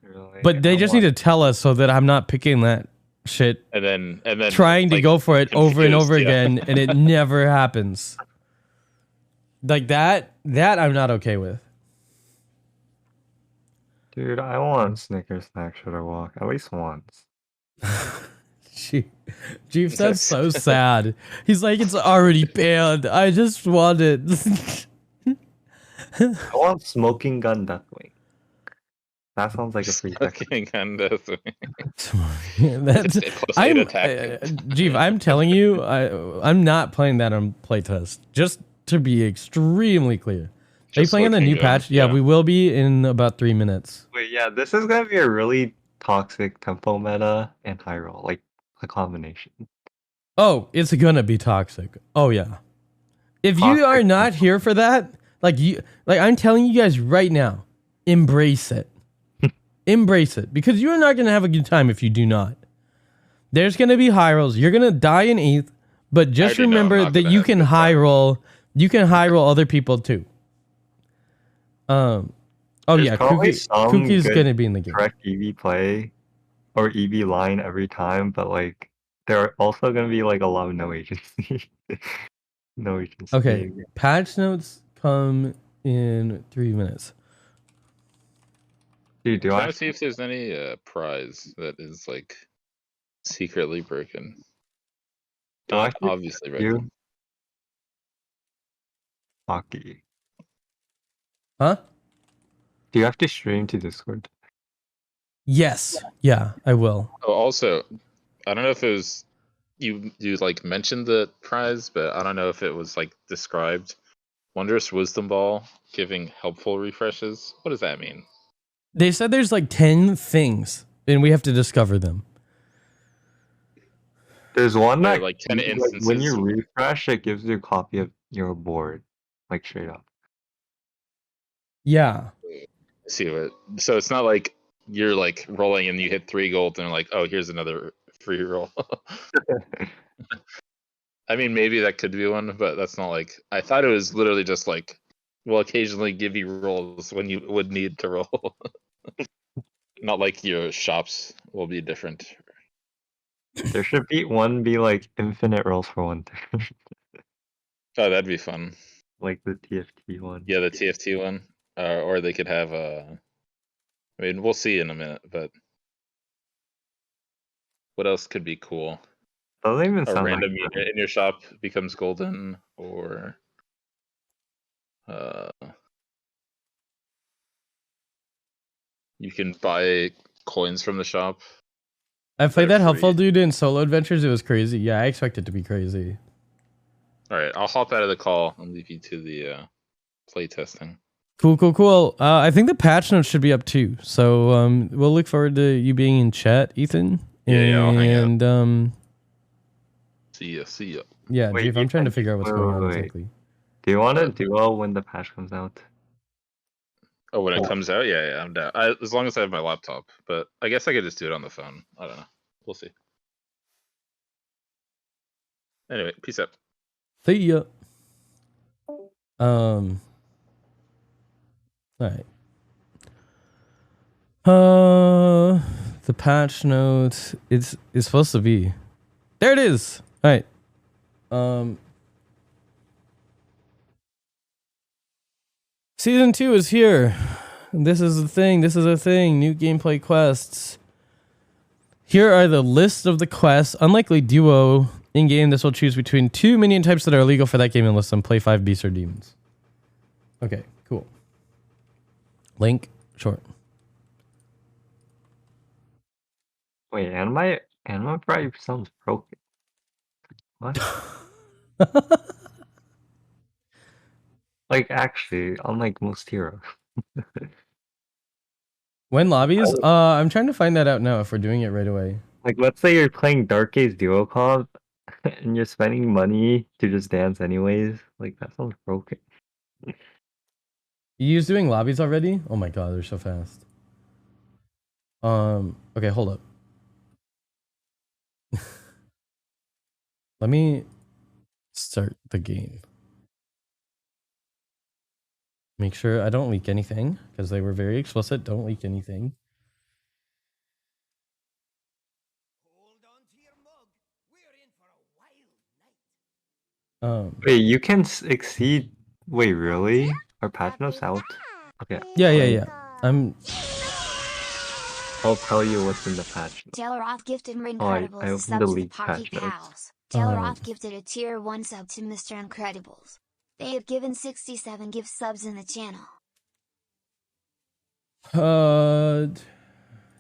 Really, but they I just need want- to tell us so that I'm not picking that shit, And then trying to like, go for it over and confused, over yeah. again, and it never happens. Like that I'm not okay with. Dude, I want Snickers Snack Shoulder Walk at least once. Jeef sounds so sad. He's like, it's already banned. I just want it. I want Smoking Gun Deathwing. That sounds like a free second. Fucking kind of thing. That's, Plus I'm, 8 attack. Jeef, I'm telling you, I'm not playing that on playtest. Just to be extremely clear. Are you Just playing on the Smoking new Gun, patch? Yeah, yeah. we will be in about 3 minutes. Wait, yeah, this is gonna be a really toxic tempo meta and high roll, like a combination. Oh, it's gonna be toxic. Oh yeah. If you Toxic are not tempo. here for that, like I'm telling you guys right now, embrace it. Embrace it. Because you're not gonna have a good time if you do not. There's gonna be high rolls. You're gonna die in 8th, but just already know I'm remember not that gonna you have a can good high time. roll. You can high roll other people too. Oh There's yeah, probably some Cookie's good gonna be in the game. correct EV play or EV line every time, but like there are also gonna be like a lot of no agency. No agency. Okay, patch notes come in 3 minutes. Dude, do Trying I to see if there's any prize that is like secretly broken. do I Not obviously broken. you Pocky? Huh? Do you have to stream to Discord? Yes. Yeah, I will. Oh, also, I don't know if it was you like mentioned the prize, but I don't know if it was like described. Wondrous Wisdom Ball giving helpful refreshes. What does that mean? They said there's like 10 things and we have to discover them. There's one There are, that like 10 like, when instances. you refresh, it gives you a copy of your board, like straight up. Yeah. See what? So it's not like you're like rolling and you hit 3 gold and like, oh, here's another free roll. I mean, maybe that could be one, but that's not like. I thought it was literally just like, we'll occasionally give you rolls when you would need to roll. Not like your shops will be different. There should be like infinite rolls for one turn, Oh, that'd be fun. like the TFT one. Yeah, the TFT one, or they could have I mean, we'll see in a minute, but what else could be cool? Doesn't even A sound random like unit in your shop becomes golden, or you can buy coins from the shop. I played They're that helpful free. dude in solo adventures. It was crazy. Yeah, I expect it to be crazy. All right, I'll hop out of the call and leave you to the play testing. Cool. I think the patch notes should be up too. So we'll look forward to you being in chat, Ethan. Yeah, I'll hang out. And See ya. yeah, Wait, Jeff, I'm trying to Ethan, figure out what's wait, going on wait. exactly. Do you want to duo when the patch comes out? Oh, when it comes out, yeah, I'm down. As long as I have my laptop, but I guess I could just do it on the phone. I don't know. We'll see. Anyway, peace out. See ya. All right. The patch notes. It's supposed to be. There it is. All right. Season 2 is here. This is a thing. New gameplay quests. Here are the list of the quests. Unlikely duo in game. This will choose between 2 minion types that are illegal for that game and list them. Play 5 beasts or demons. Okay, cool. Link short. Wait, Anima probably sounds broken. What? Like actually, unlike most heroes. When lobbies? I'm trying to find that out now if we're doing it right away. Like let's say you're playing Dark Age Duo Comp and you're spending money to just dance anyways. Like that sounds broken. You doing lobbies already? Oh my god, they're so fast. Okay, hold up. Let me start the game. Make sure I don't leak anything because they were very explicit. Don't leak anything. Wait, you can exceed. Wait, really? Are patch notes out? Okay. Yeah. I'll tell you what's in the patch notes. Taylor Off gifted I Incredibles a opened sub the to the leaked Pocky patch notes. Pals. Taylor Off gifted a tier 1 sub to Mr. Incredibles. They have given 67 gift subs in the channel.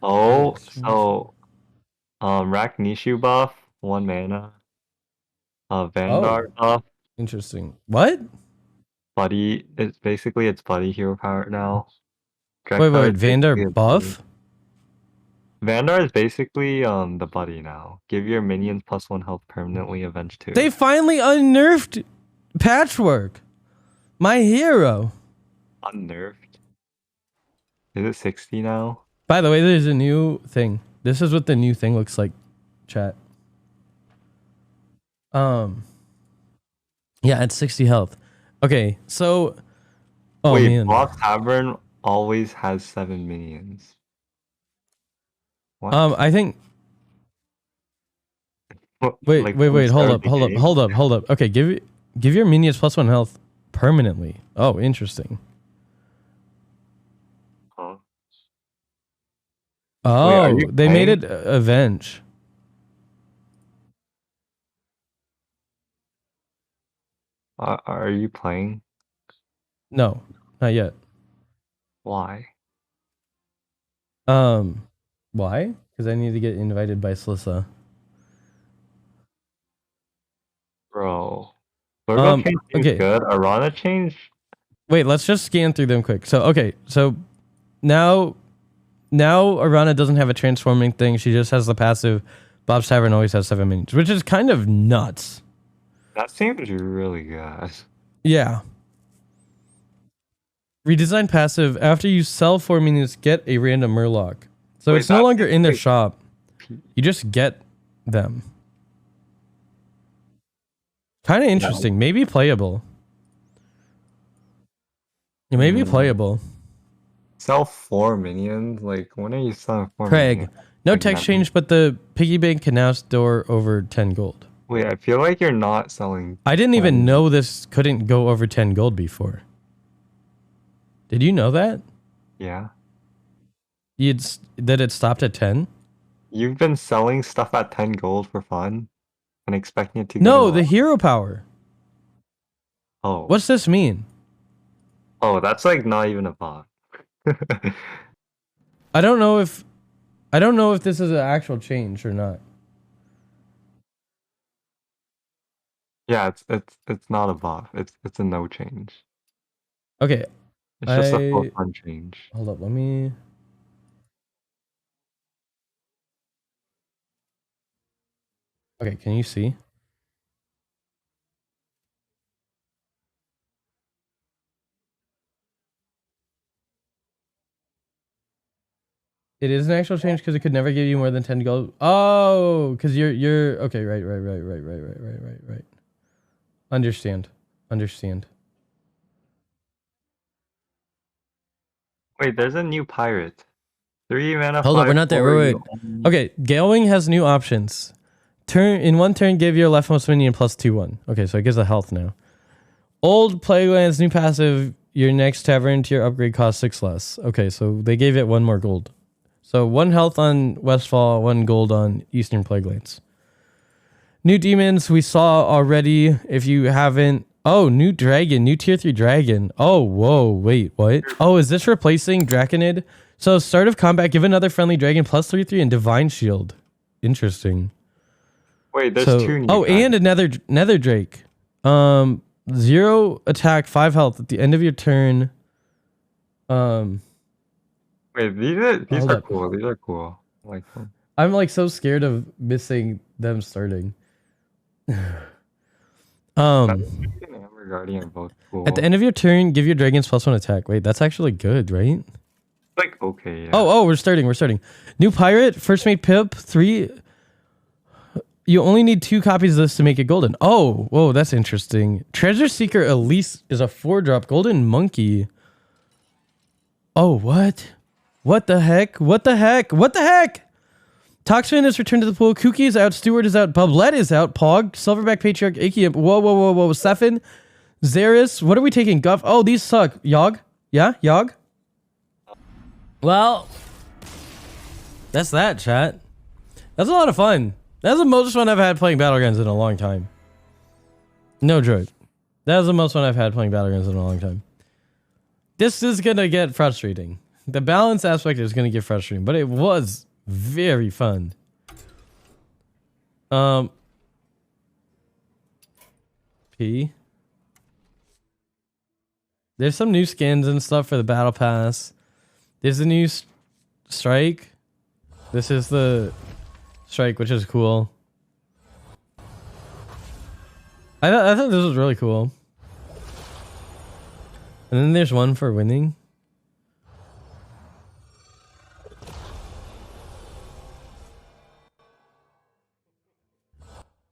Oh, so Rack Nishu buff, 1 mana. Vanguard buff, Interesting. What? buddy. It's basically its buddy hero power now. Wait, Drekthar is Vandar basically its buff? buddy. Vandar is basically the buddy now. Give your minions +1 health permanently, avenge 2. They finally unnerfed Patchwork. My hero. Unnerfed. Is it 60 now? By the way, there's a new thing. This is what the new thing looks like, chat. Yeah, it's 60 health. Okay, so Wait, man. Block Tavern always has 7 minions. What? I think wait, Like, hold up. Okay, give your minions +1 health permanently. Oh, interesting. Huh? Oh, you they made playing? it avenge. Are you playing? No, not yet. Why? Why? Because I need to get invited by Slysssa. Bro. Virgo change seems okay. good. Arana change? Wait, let's just scan through them quick. So, okay, so now Arana doesn't have a transforming thing. She just has the passive. Bob's Tavern always has 7 minions, which is kind of nuts. That seems really good. Yeah. Redesign passive. After you sell 4 minions, get a random Murloc. So Wait, it's no longer in their wait. shop. You just get them. Kind of interesting. Maybe playable. It may be playable. Sell 4 minions? Like, when are you selling 4 Craig, minions? no Like, text never. change, but the piggy bank can now store over 10 gold. Wait, I feel like you're not selling. I didn't even 10. know this couldn't go over 10 gold before. Did you know that? Yeah. That it stopped at 10? You've been selling stuff at 10 gold for fun and expecting it to go No, to the hero power. Oh. What's this mean? Oh, that's like not even a bot. I don't know if this is an actual change or not. Yeah, it's not a buff. It's a no change. Okay, It's just a for fun change. hold up, let me. Okay, can you see? It is an actual change because it could never give you more than 10 gold. Oh, because you're okay. Right. Understand. Wait, there's a new pirate. 3 mana. Hold up, we're not there. 5/4, Wait. you only- Okay, Galewing has new options. In one turn, give your leftmost minion +2/1. Okay, so it gives a health now. Old Playlands, new passive. Your next tavern tier upgrade costs 6 less. Okay, so they gave it 1 more gold. So 1 health on Westfall, 1 gold on Eastern Plaguelands. New demons we saw already. If you haven't, oh, new dragon, new tier 3 dragon. Oh, whoa, wait, what? Oh, is this replacing Draconid? So start of combat, give another friendly dragon +3/3 and divine shield. Interesting. Wait, there's So, 2 new. oh, and another Nether Drake. 0 attack, 5 health at the end of your turn. Wait, these Hold are up. cool. These are cool. I like them. I'm like so scared of missing them starting. Amber Guardian are both cool. At the end of your turn, give your dragons +1 attack. Wait, that's actually good, right? like okay. Yeah. Oh, we're starting. New pirate, first mate Pip, 3. you only need 2 copies of this to make it golden. Oh, whoa, that's interesting. Treasure Seeker Elise is a 4-drop golden monkey. Oh, what? What the heck? What the heck? What the heck? Toxfin is returned to the pool. Kooky is out. Stewart is out. Bublet is out. Pog. Silverback Patriarch. Icky. Whoa, whoa, whoa, whoa. Sefin. Zeris. What are we taking? Guff. Oh, these suck. Yog. Yeah? Yog? Well, that's that, chat. That's a lot of fun. That's the most fun I've had playing Battlegrounds in a long time. No joke. That's the most fun I've had playing Battlegrounds in a long time. This is gonna get frustrating. The balance aspect is gonna get frustrating, but it was very fun. P. There's some new skins and stuff for the battle pass. There's a new strike. This is the strike, which is cool. I thought this was really cool. And then there's one for winning.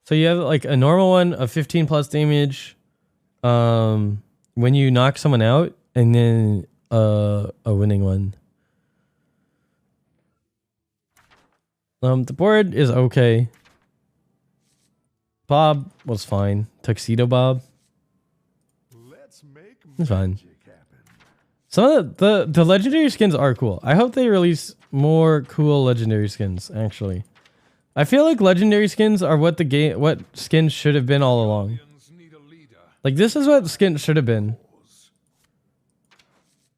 So you have like a normal one of 15 plus damage when you knock someone out, and then a winning one. The board is okay. Bob was fine. Tuxedo Bob. It's fine. Some of the legendary skins are cool. I hope they release more cool legendary skins, actually. I feel like legendary skins are what skins should have been all along. Like, this is what skins should have been.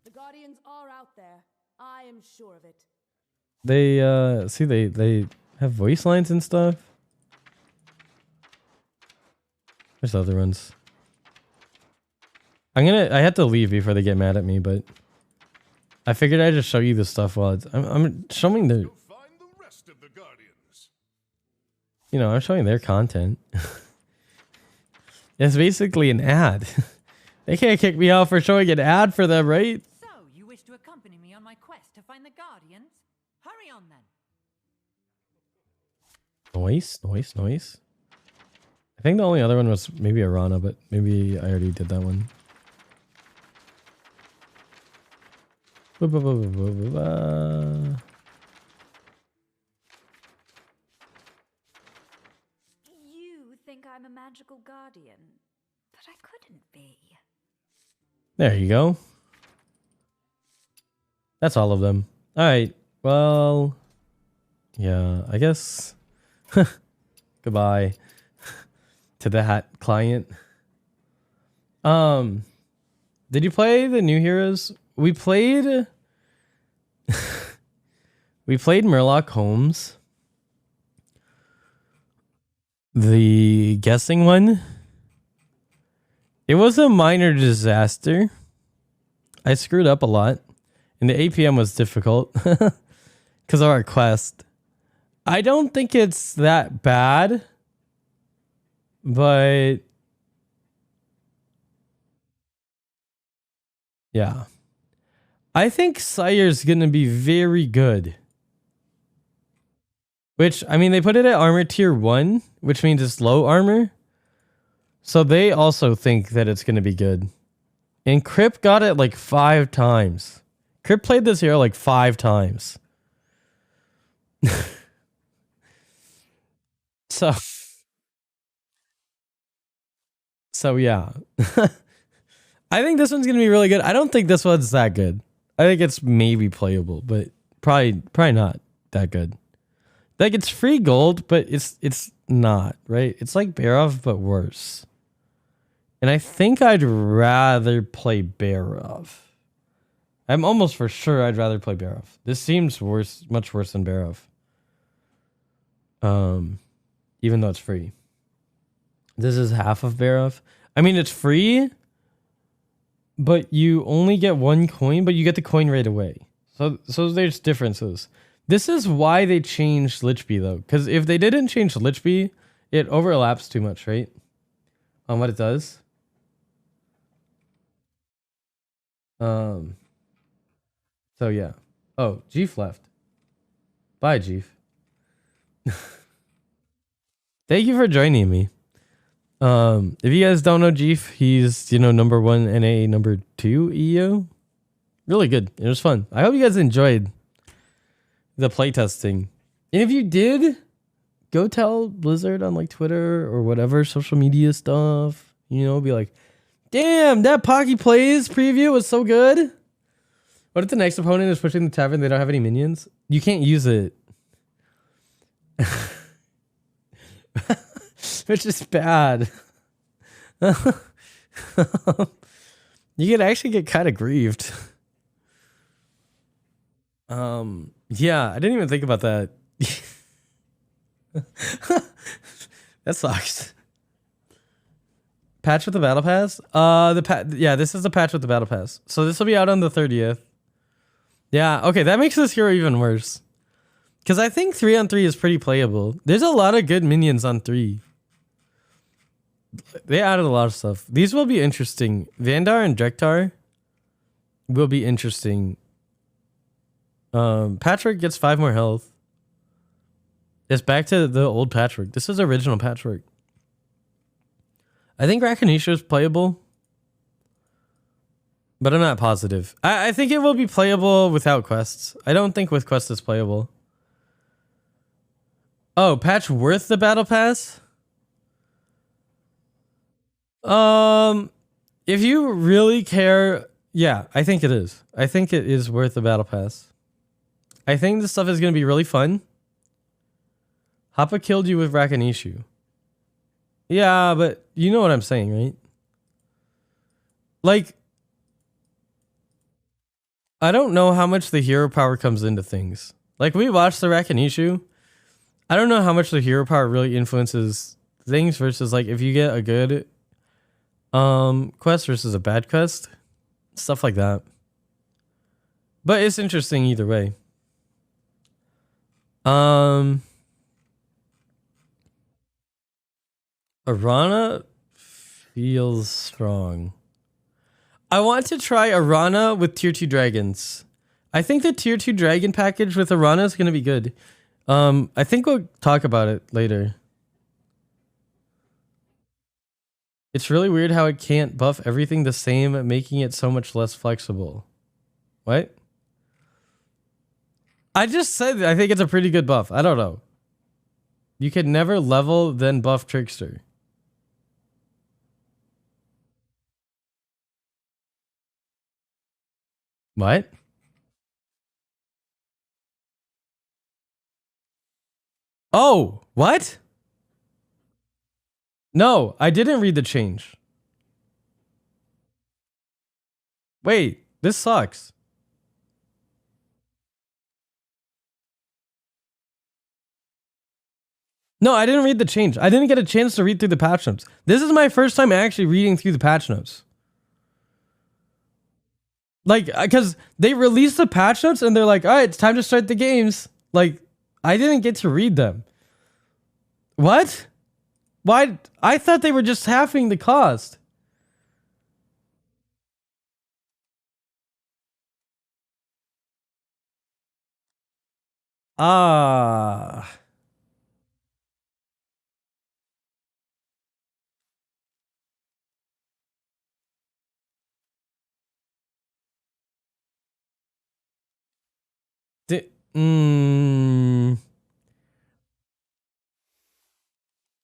The Guardians are out there. I am sure of it. They see they have voice lines and stuff. There's other ones. I have to leave before they get mad at me, but I figured I'd just show you the stuff while I'm showing the you know, I'm showing their content. It's basically an ad. They can't kick me out for showing an ad for them, right? So, you wish to accompany me on my quest to find the Guardians? Hurry on then. Noise. I think the only other one was maybe Arana, but maybe I already did that one. You think I'm a magical guardian, but I couldn't be. There you go. That's all of them. All right. Well, yeah, I guess. Goodbye to that client. Did you play the new heroes? We played Murloc Holmes. The guessing one. It was a minor disaster. I screwed up a lot. And the APM was difficult. Because of our quest. I don't think it's that bad. But yeah. I think Sire's gonna be very good. Which, I mean, they put it at armor tier 1, which means it's low armor. So they also think that it's gonna be good. And Krip got it like 5 times. Krip played this hero like 5 times. So yeah. I think this one's gonna be really good. I don't think this one's that good. I think it's maybe playable, but probably not that good. Like, it's free gold, but it's not, right? It's like Barov, but worse. And I think I'd rather play Barov. I'm almost for sure I'd rather play Barov. This seems worse, much worse than Barov. Even though it's free. This is half of Barov. I mean, it's free, but you only get 1 coin, but you get the coin right away. So there's differences. This is why they changed Lichbee, though. Because if they didn't change Lichbee, it overlaps too much, right? On what it does. So yeah. Oh, Jeef left. Bye, Jeef. Thank you for joining me. If you guys don't know Jeef, he's number 1 NA, number 2 EO. Really good. It was fun. I hope you guys enjoyed the playtesting. And if you did, go tell Blizzard on like Twitter or whatever social media stuff. Be like, damn, that PockyPlays preview was so good. What if the next opponent is pushing the tavern? They don't have any minions. You can't use it. Which is bad. You could actually get kind of grieved. Yeah, I didn't even think about that. That sucks. Patch with the battle pass? Yeah, this is the patch with the battle pass. So this will be out on the 30th. Yeah, okay, that makes this hero even worse. Because I think 3-on-3 is pretty playable. There's a lot of good minions on 3. They added a lot of stuff. These will be interesting. Vandar and Drektar will be interesting. Patchwork gets 5 more health. It's back to the old Patchwork. This is original Patchwork. I think Rakinisha is playable. But I'm not positive. I think it will be playable without quests. I don't think with quests it's playable. Oh, patch worth the battle pass? If you really care, yeah, I think it is. I think it is worth the battle pass. I think this stuff is going to be really fun. Hoppa killed you with Rakinishu. Yeah, but you know what I'm saying, right? Like, I don't know how much the hero power comes into things. Like, we watched the Rakinishu. I don't know how much the hero power really influences things versus, like, if you get a good quest versus a bad quest. Stuff like that. But it's interesting either way. Arana feels strong. I want to try Arana with tier 2 dragons. I think the tier 2 dragon package with Arana is going to be good. I think we'll talk about it later. It's really weird how it can't buff everything the same, making it so much less flexible. What? I just said I think it's a pretty good buff. I don't know. You could never level then buff Trickster. What? Oh, what? No, I didn't read the change. Wait, this sucks. No, I didn't read the change. I didn't get a chance to read through the patch notes. This is my first time actually reading through the patch notes. Like, because they released the patch notes and they're like, all right, it's time to start the games. Like, I didn't get to read them. What? Why? I thought they were just halving the cost. Ah.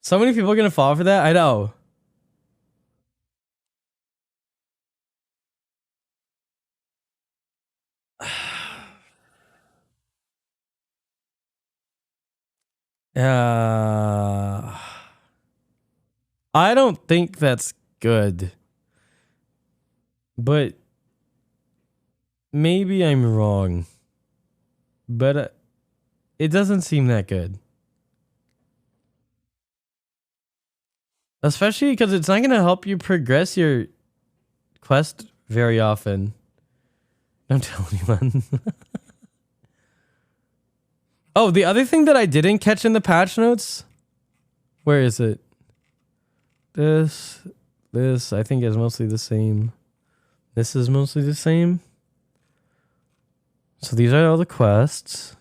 So many people are gonna fall for that. I know. I don't think that's good. But maybe I'm wrong. But it doesn't seem that good. Especially because it's not going to help you progress your quest very often. Don't tell anyone. Oh, the other thing that I didn't catch in the patch notes. Where is it? This, I think is mostly the same. This is mostly the same. So these are all the quests.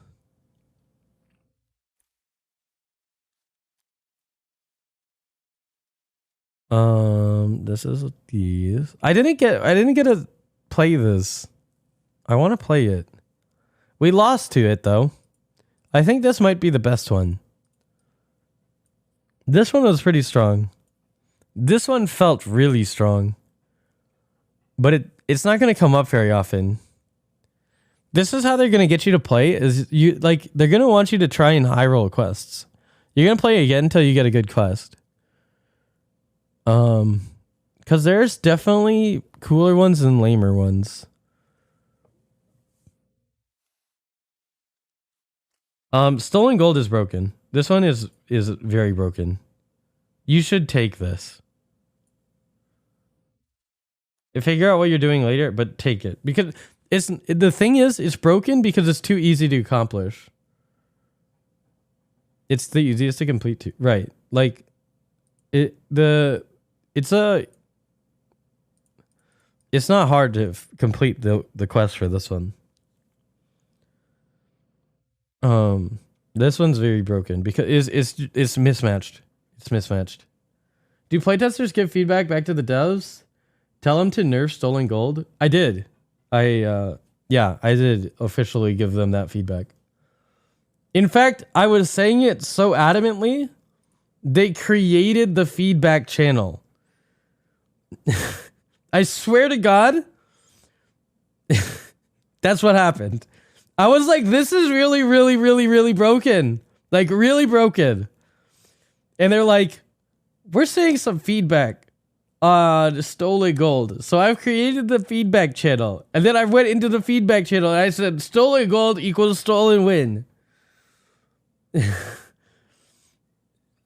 This is these. I didn't get to play this. I want to play it. We lost to it though. I think this might be the best one. This one was pretty strong. This one felt really strong. But it's not going to come up very often. This is how they're going to get you to play is they're going to want you to try and high roll quests. You're going to play again until you get a good quest. Cuz there's definitely cooler ones and lamer ones. Stolen gold is broken. This one is very broken. You should take this. Figure out what you're doing later, but take it. Because the thing is, it's broken because it's too easy to accomplish. It's the easiest to complete too. Right. Like it's not hard to complete the quest for this one. This one's very broken because it's mismatched. It's mismatched. Do playtesters give feedback back to the devs? Tell them to nerf stolen gold? I did. I did officially give them that feedback. In fact, I was saying it so adamantly, they created the feedback channel. I swear to God, that's what happened. I was like, this is really, really, really, really broken. Like, really broken. And they're like, we're seeing some feedback on stolen gold. So I've created the feedback channel. And then I went into the feedback channel and I said, stolen gold equals stolen win.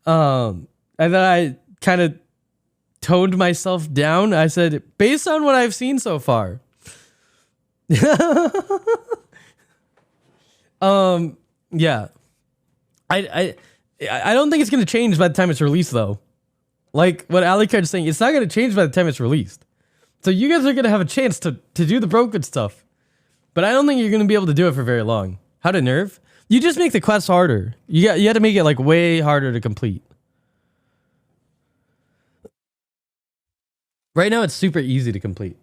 And then I kind of toned myself down. I said, based on what I've seen so far. Yeah. I don't think it's going to change by the time it's released, though. Like what Alucard's saying, it's not going to change by the time it's released. So you guys are going to have a chance to do the broken stuff. But I don't think you're going to be able to do it for very long. How to nerf? You just make the quests harder. You had to make it like way harder to complete. Right now, it's super easy to complete.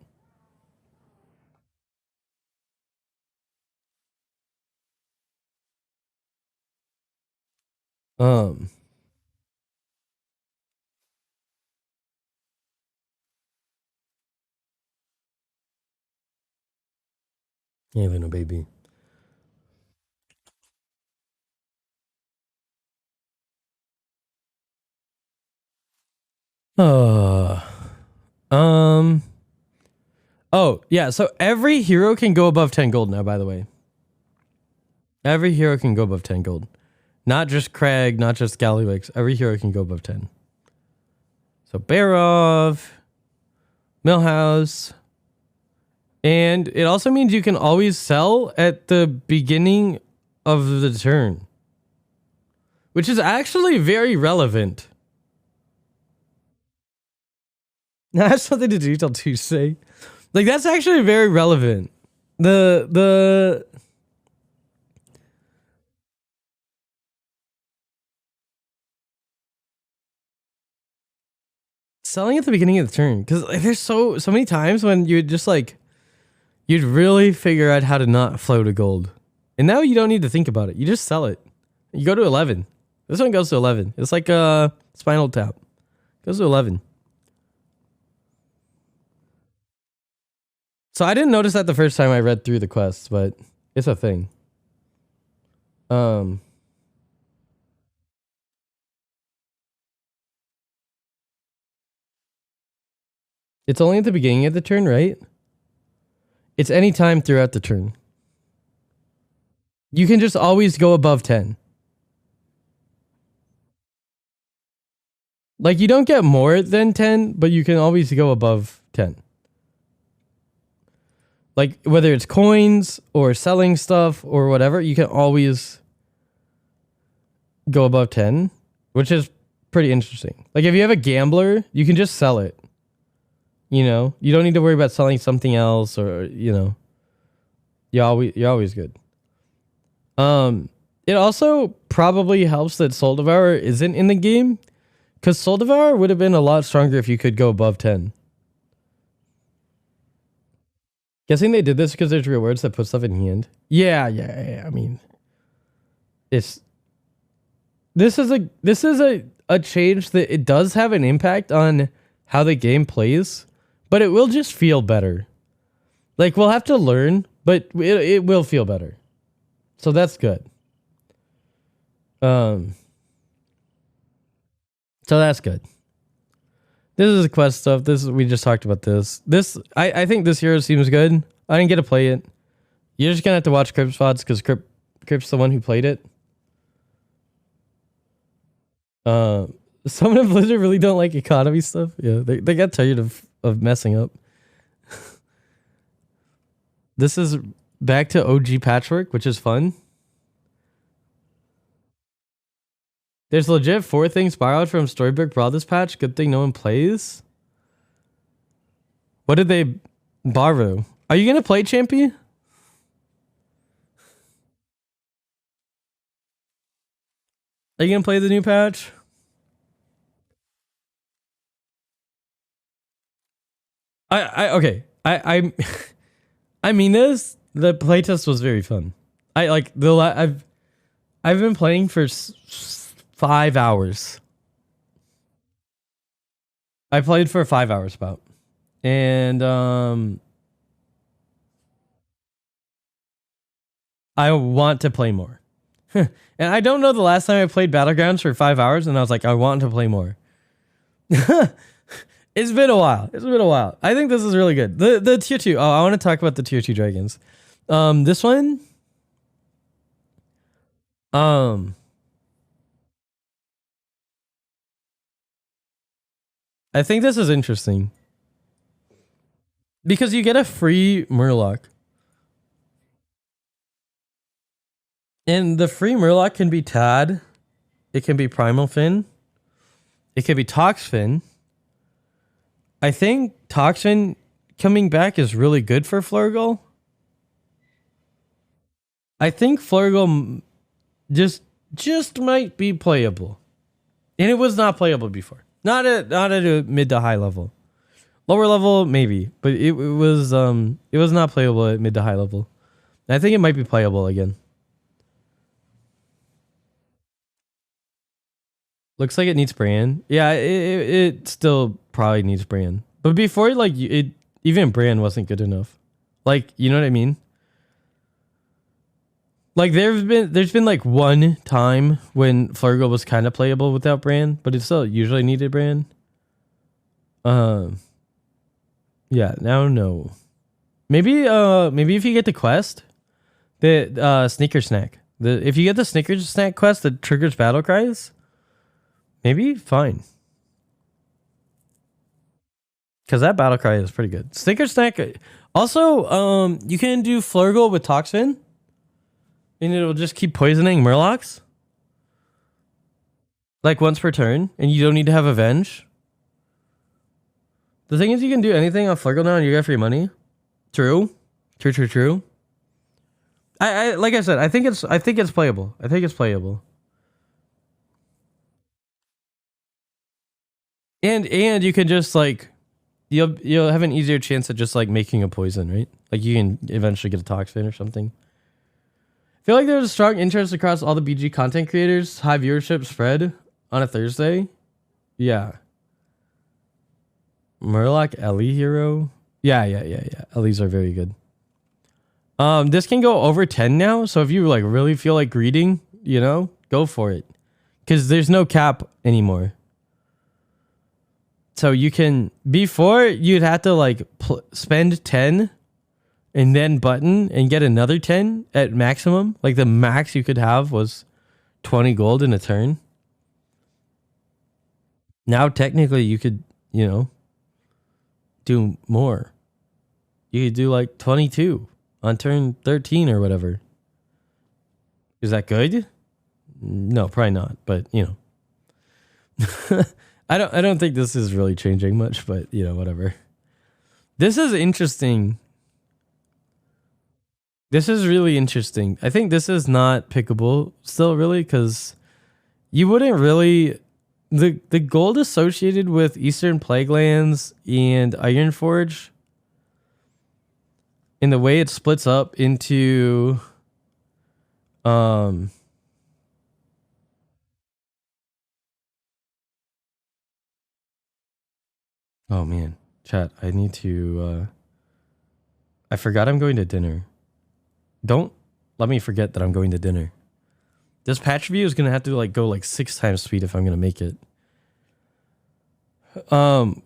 Yeah, no baby. Oh, yeah, so every hero can go above 10 gold now, by the way. Every hero can go above 10 gold. Not just Craig, not just Gallywix. Every hero can go above 10. So Barov, Millhouse. And it also means you can always sell at the beginning of the turn. Which is actually very relevant. That's something to do till Tuesday. Like, that's actually very relevant. The selling at the beginning of the turn, because like, there's so many times when you'd just like you'd really figure out how to not flow to gold, and now you don't need to think about it. You just sell it. You go to 11. This one goes to 11. It's like a Spinal Tap. It goes to 11. So I didn't notice that the first time I read through the quests, but it's a thing. It's only at the beginning of the turn, right? It's any time throughout the turn. You can just always go above 10. Like, you don't get more than 10, but you can always go above 10. Like, whether it's coins or selling stuff or whatever, you can always go above 10, which is pretty interesting. Like, if you have a gambler, you can just sell it. You know, you don't need to worry about selling something else, or, you know, you're always good. It also probably helps that Soul Devourer isn't in the game, Because Soul Devour would have been a lot stronger if you could go above 10. Guessing they did this because there's rewards that put stuff in hand. Yeah. I mean, this is a change that it does have an impact on how the game plays, but it will just feel better. Like, we'll have to learn, but it will feel better. So that's good. So that's good. This is quest stuff. We just talked about this. I think this hero seems good. I didn't get to play it. You're just gonna have to watch Krip's VODs because Krip's the one who played it. Some of Blizzard really don't like economy stuff. Yeah, they got tired of messing up. This is back to OG patchwork, which is fun. There's legit 4 things borrowed from Storybook Brawl this patch. Good thing no one plays. What did they borrow? Are you gonna play Champy? Are you gonna play the new patch? Okay. I mean this. The playtest was very fun. I've been playing for 5 hours. I played for 5 hours about, and I want to play more. And I don't know the last time I played Battlegrounds for 5 hours, and I was like, I want to play more. It's been a while. I think this is really good. The tier 2. Oh, I want to talk about the tier 2 dragons. This one. I think this is interesting. Because you get a free Murloc. And the free Murloc can be Tad. It can be Primal Fin. It can be Toxfin. I think Toxin coming back is really good for Flurgle. I think Flurgle just might be playable. And it was not playable before. Not at a mid to high level. Lower level, maybe. But it was not playable at mid to high level. I think it might be playable again. Looks like it needs brand. Yeah, it still probably needs brand. But before, like, even brand wasn't good enough. Like, you know what I mean? Like, there's been like one time when Flurgle was kind of playable without brand, but it still usually needed brand. Yeah, now no. Maybe if you get the quest, the Snicker Snack. If you get the Snicker Snack quest that triggers battle cries, maybe fine. Because that battle cry is pretty good. Snicker Snack. Also, you can do Flurgle with Toxin. And it'll just keep poisoning Murlocs. Like once per turn. And you don't need to have Avenge. The thing is you can do anything on Flurgle now and you get free money. True. I like I said, I think it's playable. I think it's playable. And you can just like you'll have an easier chance at just like making a poison, right? Like you can eventually get a Toxin or something. I feel like there's a strong interest across all the BG content creators. High viewership spread on a Thursday. Yeah. Murloc Ellie hero. Yeah. Ellies are very good. This can go over 10 now. So if you like really feel like greeting, you know, go for it. Because there's no cap anymore. So you can, before you'd have to like spend 10 and then button and get another 10 at maximum. Like the max you could have was 20 gold in a turn. Now technically you could, you know, do more. You could do like 22 on turn 13 or whatever. Is that good? No, probably not, but you know. I don't think this is really changing much, but you know, whatever. This is interesting. This is really interesting. I think this is not pickable still, really, because you wouldn't really the gold associated with Eastern Plaguelands and Ironforge, in the way it splits up into oh man, chat, I need to I forgot I'm going to dinner. Don't let me forget that I'm going to dinner. This patch review is gonna have to like go like 6 times speed if I'm gonna make it.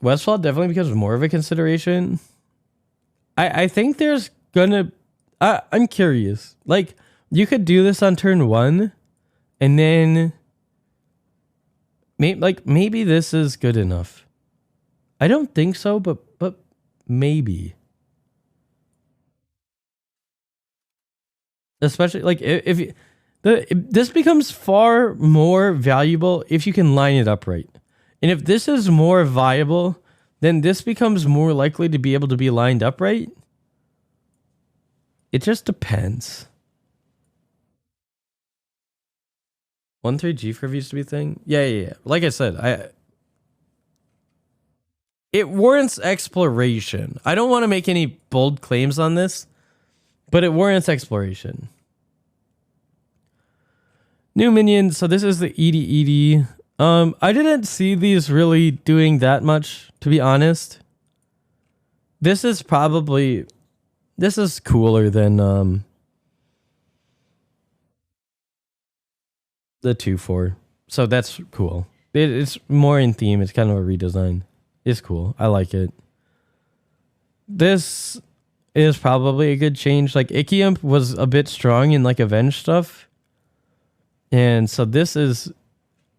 Westfall definitely becomes more of a consideration. I think there's gonna I'm curious. Like, you could do this on turn 1 and then maybe this is good enough. I don't think so, but maybe. Especially like if you, this becomes far more valuable if you can line it up right. And if this is more viable, then this becomes more likely to be able to be lined up right. It just depends. 1-3 Jeef curve used to be a thing. Yeah. Like I said, it warrants exploration. I don't want to make any bold claims on this, but it warrants exploration. New minion. So this is the ED. I didn't see these really doing that much, to be honest. This is cooler than the 2-4. So that's cool. It's more in theme. It's kind of a redesign. It's cool. I like it. This is probably a good change. Like, Ikiump was a bit strong in like Avenge stuff. And so this is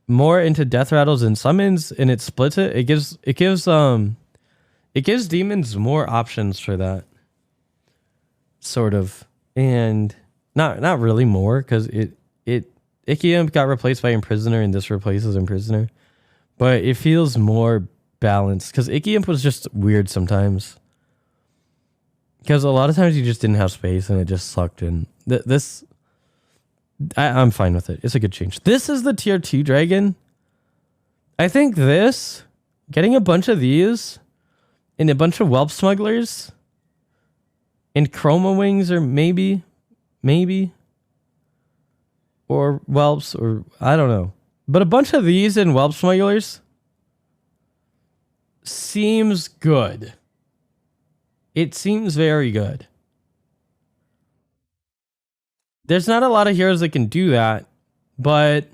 more into death rattles and summons, and it splits it. It gives demons more options for that. Sort of. And not really more, because Ikiump got replaced by Imprisoner and this replaces Imprisoner. But it feels more balanced, because Ikiump was just weird sometimes. Because a lot of times you just didn't have space and it just sucked in. I'm fine with it. It's a good change. This is the tier 2 dragon. I think getting a bunch of these and a bunch of whelp smugglers and chroma wings, or maybe or whelps, or I don't know. But a bunch of these and whelp smugglers seems good. It seems very good. There's not a lot of heroes that can do that, but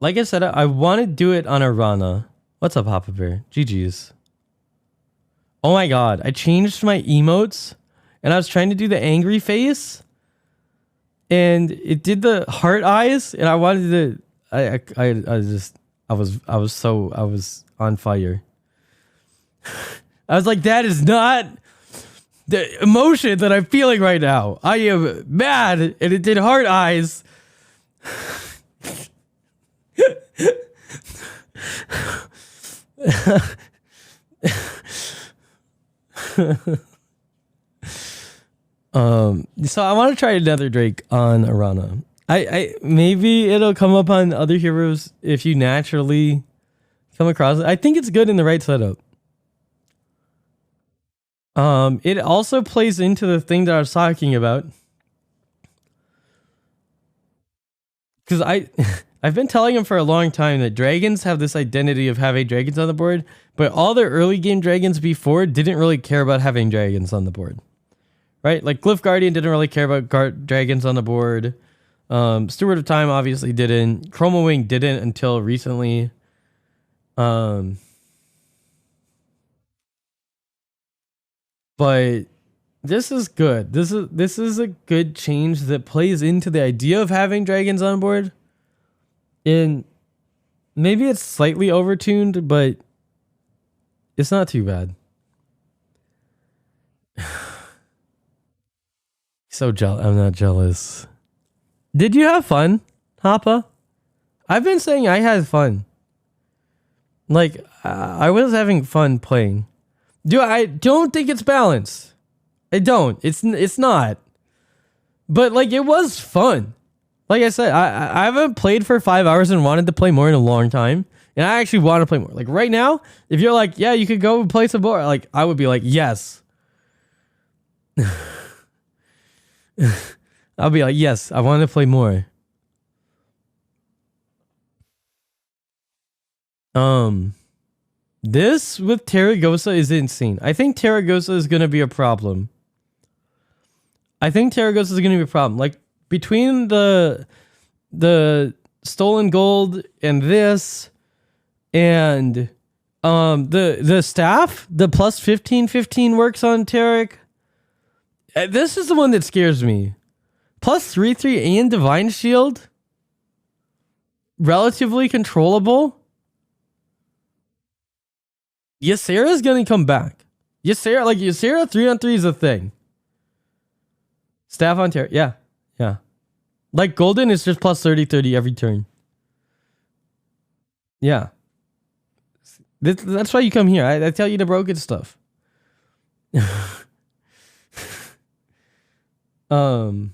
like I said, I want to do it on Arana. What's up, Papa Bear? GG's. Oh my god, I changed my emotes and I was trying to do the angry face and it did the heart eyes, and I wanted to I was on fire. I was like, that is not the emotion that I'm feeling right now. I am mad, and it did heart eyes. So I want to try another Drake on Arana. I maybe it'll come up on other heroes if you naturally come across it. I think it's good in the right setup. It also plays into the thing that I was talking about. Because I've been telling him for a long time that dragons have this identity of having dragons on the board, but all the early game dragons before didn't really care about having dragons on the board. Right? Like Glyph Guardian didn't really care about dragons on the board. Steward of Time obviously didn't. Chroma Wing didn't until recently. But this is good. This is a good change that plays into the idea of having dragons on board. And maybe it's slightly overtuned, but it's not too bad. So jealous. I'm not jealous. Did you have fun, Hoppa? I've been saying I had fun. Like, I was having fun playing. I don't think it's balanced. I don't. It's not. But like, it was fun. Like I said, I haven't played for 5 hours and wanted to play more in a long time. And I actually want to play more. Like right now, if you're like, yeah, you could go play some more, like I would be like, yes. I'll be like, yes, I want to play more. This with Terragosa is insane. I think Terragosa is going to be a problem. Like between the stolen gold and this and the staff, the plus 15 works on Tarek. This is the one that scares me. Plus 3 and Divine Shield. Relatively controllable. Ysera's gonna come back. Ysera 3-on-3 is a thing. Staff on Tarek. Yeah. Like Golden is just plus 30 every turn. Yeah. That's why you come here. I tell you the broken stuff. Amber,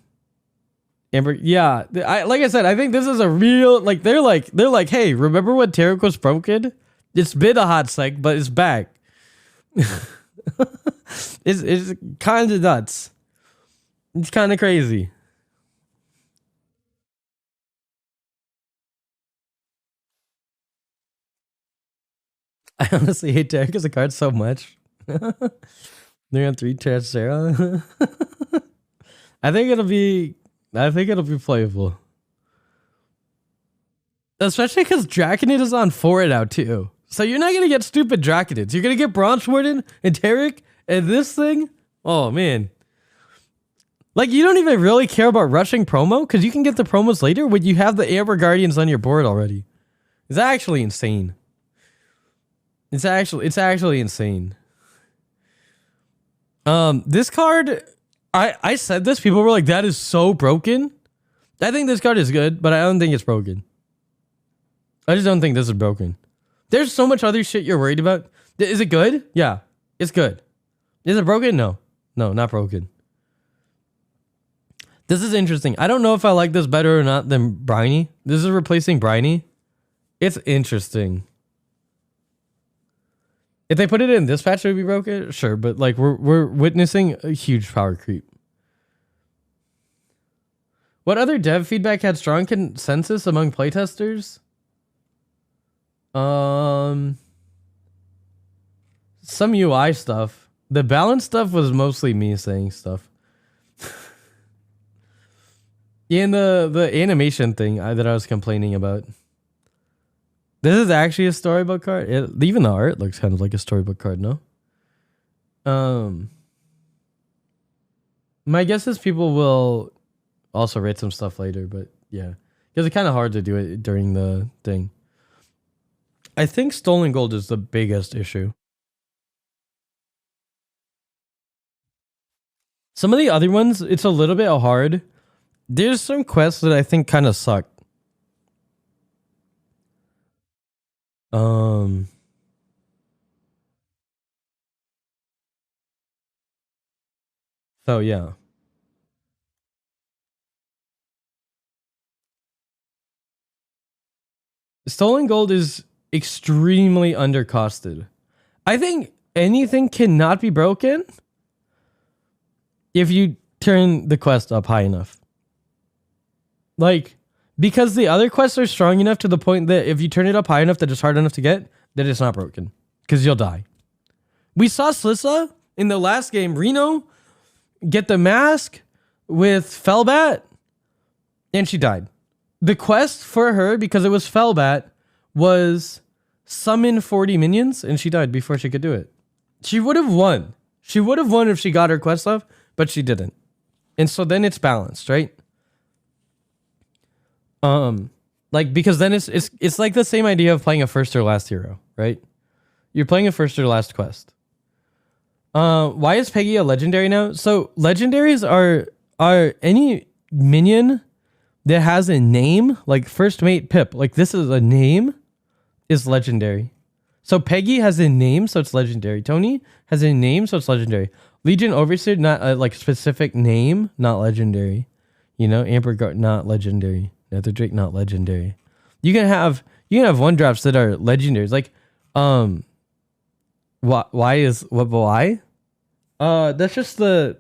yeah. Like I said, I think this is a real, like they're like, hey, remember when Tarek was broken? It's been a hot sec, but it's back. It's kind of nuts. It's kind of crazy. I honestly hate Tarek as a card so much. They're on 3 Sarah. I think it'll be playable. Especially because Draconid is on 4 now too. So you're not gonna get stupid Draconids. You're gonna get Bronze Warden and Tarek and this thing. Oh man. Like you don't even really care about rushing promo because you can get the promos later when you have the Amber Guardians on your board already. It's actually insane. It's actually insane. This card, I said this, people were like, that is so broken. I think this card is good, but I don't think it's broken. I just don't think this is broken. There's so much other shit you're worried about. Is it good? Yeah, it's good. Is it broken? No, not broken. This is interesting. I don't know if I like this better or not than Briny. This is replacing Briny. It's interesting. If they put it in this patch, it would be broken. Sure, but like we're witnessing a huge power creep. What other dev feedback had strong consensus among playtesters? Some UI stuff. The balance stuff was mostly me saying stuff. And the animation thing that I was complaining about. This is actually a storybook card. Even the art looks kind of like a storybook card, no? My guess is people will also rate some stuff later, but yeah. Because it's kind of hard to do it during the thing. I think stolen gold is the biggest issue. Some of the other ones, it's a little bit hard. There's some quests that I think kind of suck. So yeah. Stolen gold is extremely undercosted. I think anything cannot be broken if you turn the quest up high enough. Like, because the other quests are strong enough to the point that if you turn it up high enough that it's hard enough to get, that it's not broken. Because you'll die. We saw Slysssa in the last game, Reno, get the mask with Fellbat, and she died. The quest for her, because it was Fellbat, was summon 40 minions, and she died before she could do it. She would have won. She would have won if she got her quest off, but she didn't. And so then it's balanced, right? Like, because then it's like the same idea of playing a first or last hero, right? You're playing a first or last quest. Why is Peggy a legendary now? So legendaries are any minion that has a name, like First Mate Pip, like this is a name, is legendary. So Peggy has a name, so it's legendary. Tony has a name, so it's legendary. Legion Overseer, not a like specific name, not legendary. You know, Amber Guard not legendary. Nether Drake not legendary. You can have one drops that are legendaries. Like, why? That's just the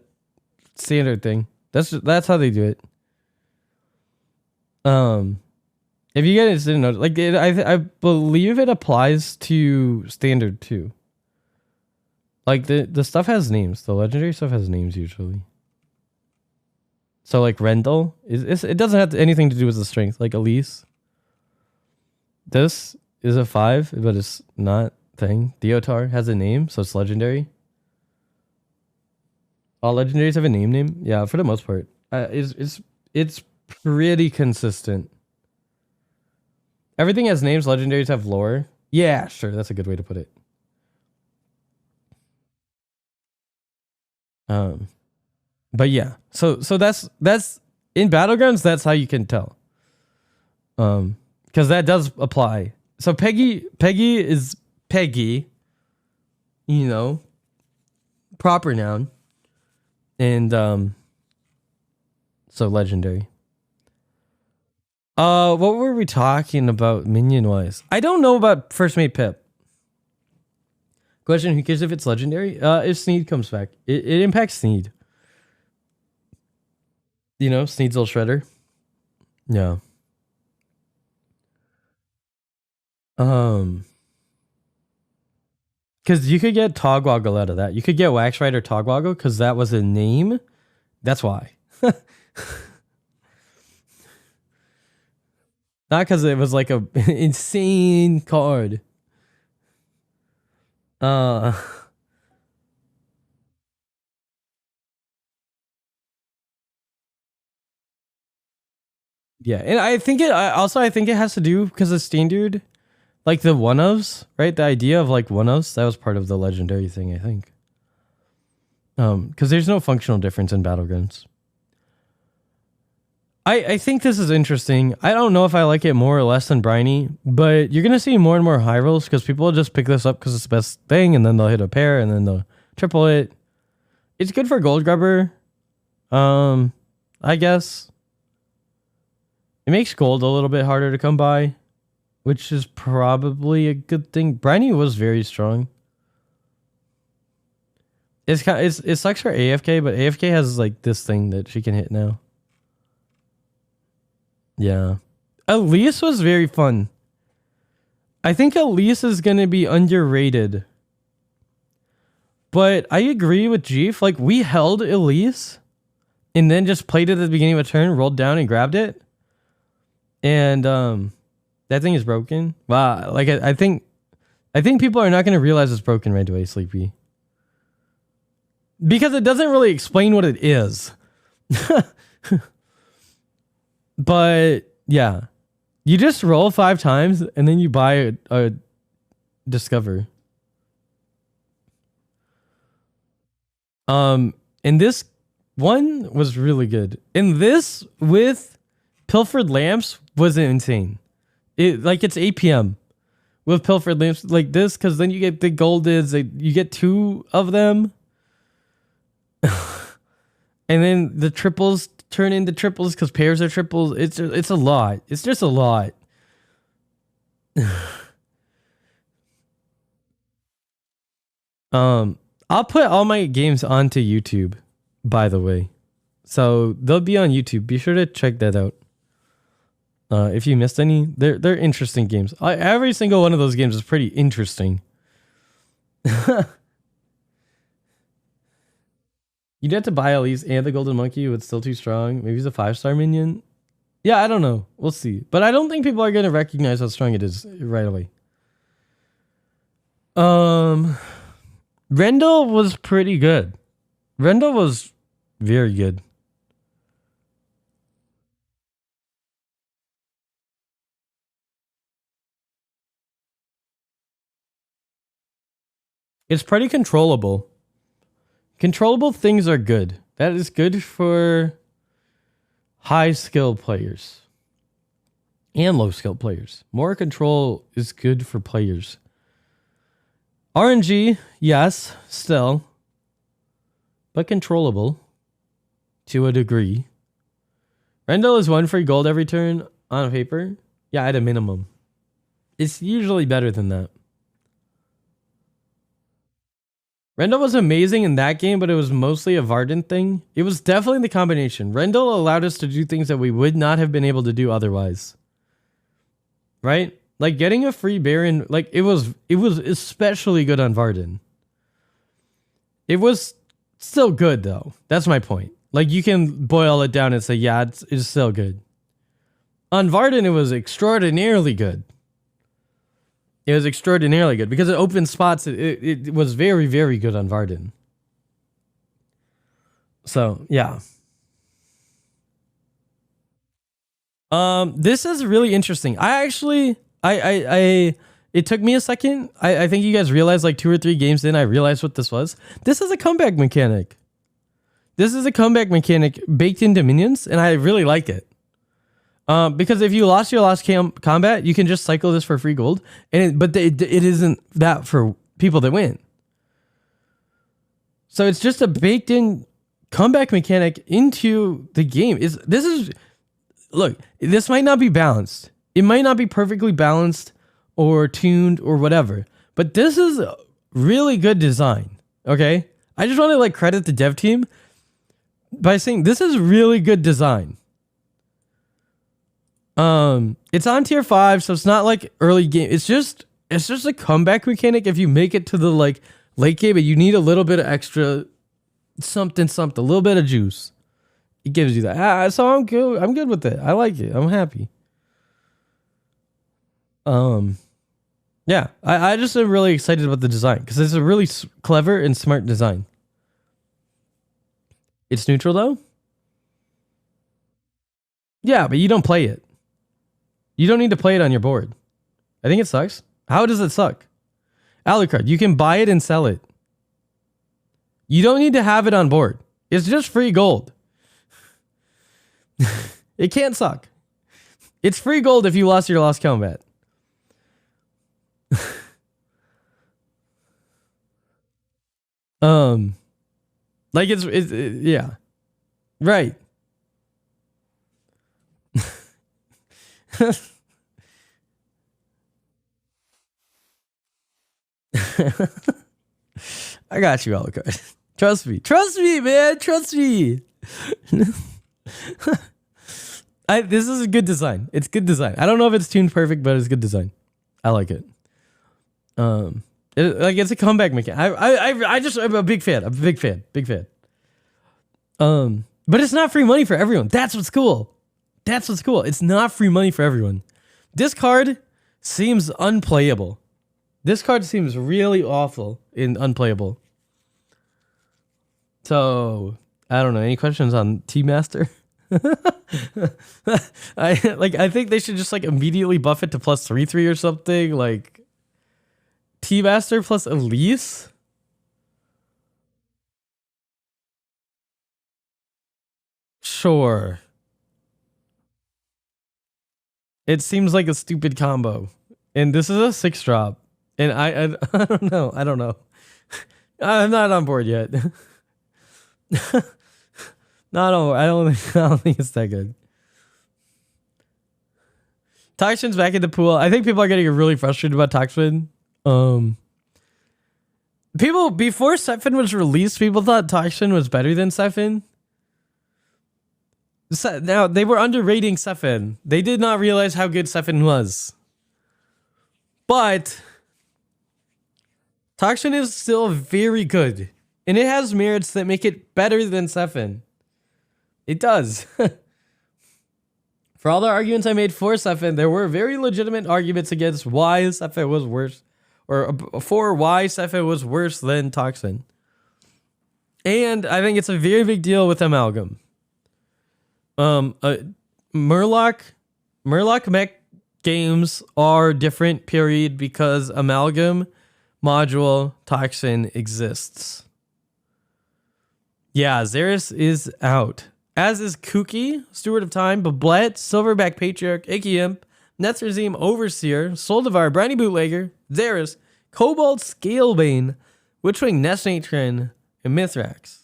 standard thing. That's how they do it. If you guys didn't know, like I believe it applies to standard too. Like the stuff has names. The legendary stuff has names usually. So like Rendell it doesn't have anything to do with the strength. Like Elise, this is a 5, but it's not thing. Theotar has a name, so it's legendary. All legendaries have a name. Yeah, for the most part, it's pretty consistent. Everything has names. Legendaries have lore. Yeah, sure, that's a good way to put it. But yeah, so that's in Battlegrounds. That's how you can tell. Because that does apply. So Peggy is Peggy. You know, proper noun. And so legendary. What were we talking about minion wise? I don't know about First Mate Pip. Question: who cares if it's legendary? If Sneed comes back, it impacts Sneed. You know, Sneed's little shredder. Yeah. Because you could get Togwoggle out of that. You could get Wax Rider Togwoggle because that was a name. That's why. Not because it was like a insane card. Yeah, and I think it has to do because of standard, like the one-ofs, right? The idea of like one-ofs, that was part of the legendary thing, I think. Because there's no functional difference in Battlegrounds. I think this is interesting. I don't know if I like it more or less than Briny, but you're gonna see more and more high rolls because people will just pick this up because it's the best thing, and then they'll hit a pair, and then they'll triple it. It's good for Gold Grubber, I guess. It makes gold a little bit harder to come by, which is probably a good thing. Briny was very strong. It sucks for AFK, but AFK has like this thing that she can hit now. Yeah. Elise was very fun. I think Elise is going to be underrated. But I agree with Jeef. Like, we held Elise and then just played it at the beginning of a turn, rolled down and grabbed it. And that thing is broken. Wow. Like, I think people are not going to realize it's broken right away, Sleepy. Because it doesn't really explain what it is. But yeah, you just roll 5 times and then you buy a Discover. And this one was really good. And this with Pilfered Lamps was insane. It's 8 p.m. with Pilfered Lamps like this, because then you get the goldeds. You get 2 of them. And then the triples turn into triples because pairs are triples. It's a lot. It's just a lot. I'll put all my games onto YouTube, by the way. So they'll be on YouTube. Be sure to check that out. If you missed any, they're interesting games. Every single one of those games is pretty interesting. You'd have to buy Elise and the Golden Monkey, but it's still too strong. Maybe he's a 5-star minion. Yeah, I don't know. We'll see. But I don't think people are going to recognize how strong it is right away. Rendell was pretty good. Rendell was very good. It's pretty controllable. Controllable things are good. That is good for high skill players and low skill players. More control is good for players. RNG, yes, still, but controllable to a degree. Rendell is 1 free gold every turn on paper. Yeah, at a minimum. It's usually better than that. Rendell was amazing in that game, but it was mostly a Varden thing. It was definitely the combination. Rendell allowed us to do things that we would not have been able to do otherwise. Right? Like getting a free Baron, like it was especially good on Varden. It was still good though. That's my point. Like you can boil it down and say, yeah, it's still good. On Varden, it was extraordinarily good. It was extraordinarily good because it opened spots. It was very, very good on Varden. So yeah. This is really interesting. It took me a second. I think you guys realized like 2 or 3 games in, I realized what this was. This is a comeback mechanic. This is a comeback mechanic baked into minions, and I really like it. Because if you lost your last combat, you can just cycle this for free gold, but it isn't that for people that win. So it's just a baked in comeback mechanic into the game. Look, this might not be balanced. It might not be perfectly balanced or tuned or whatever, but this is a really good design. Okay, I just want to like credit the dev team by saying this is really good design. It's on tier 5, so it's not like early game. It's just a comeback mechanic. If you make it to the like late game, but you need a little bit of extra something, a little bit of juice. It gives you that. So I'm good. I'm good with it. I like it. I'm happy. Yeah, I just am really excited about the design because it's a really clever and smart design. It's neutral though. Yeah, but you don't play it. You don't need to play it on your board. I think it sucks. How does it suck? Alucard, you can buy it and sell it. You don't need to have it on board. It's just free gold. It can't suck. It's free gold if you lost your last combat. Like it's yeah. Right. I got you, Alucard. Trust me, man. Trust me. This is a good design. It's good design. I don't know if it's tuned perfect, but it's good design. I like it. It's a comeback mechanic. I'm a big fan. I'm a big fan. But it's not free money for everyone. That's what's cool. It's not free money for everyone. This card seems unplayable. This card seems really awful and unplayable. So, I don't know. Any questions on T-Master? I think they should just like immediately buff it to +3/3 or something. Like T-Master plus Elise? Sure. It seems like a stupid combo. And this is a 6-drop. And I don't know. I'm not on board yet. No, I don't think it's that good. Toxin's back in the pool. I think people are getting really frustrated about Toxin. People before Sephin was released, people thought Toxin was better than Sephin. Now they were underrating Sephin. They did not realize how good Sephin was. But Toxin is still very good. And it has merits that make it better than Sephin. It does. For all the arguments I made for Sephin, there were very legitimate arguments against why Sephin was worse. Or for why Sephin was worse than Toxin. And I think it's a very big deal with Amalgam. Murloc mech games are different, period, because Amalgam module Toxin exists. Yeah, Xeris is out. As is Kuki, Steward of Time, Bablet, Silverback Patriarch, Icky Imp, Netzrazim, Overseer, Soldivar, Briny Bootlegger, Xeris, Cobalt, Scalebane, Witchwing, Nestmatron, and Mithrax.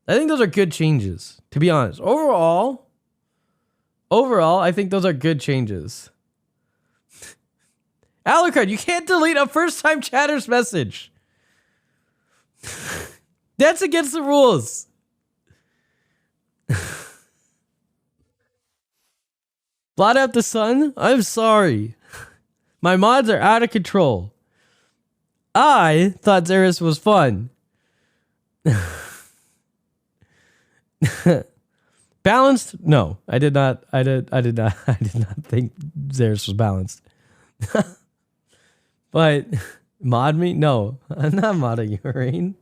I think those are good changes, to be honest. Overall, overall, I think those are good changes. Alucard, you can't delete a first-time chatter's message. That's against the rules. Blot out the sun? I'm sorry. My mods are out of control. I thought Xeris was fun. Balanced? No, I did not. I did not think Xeris was balanced. But mod me? No, I'm not modding you, Rain.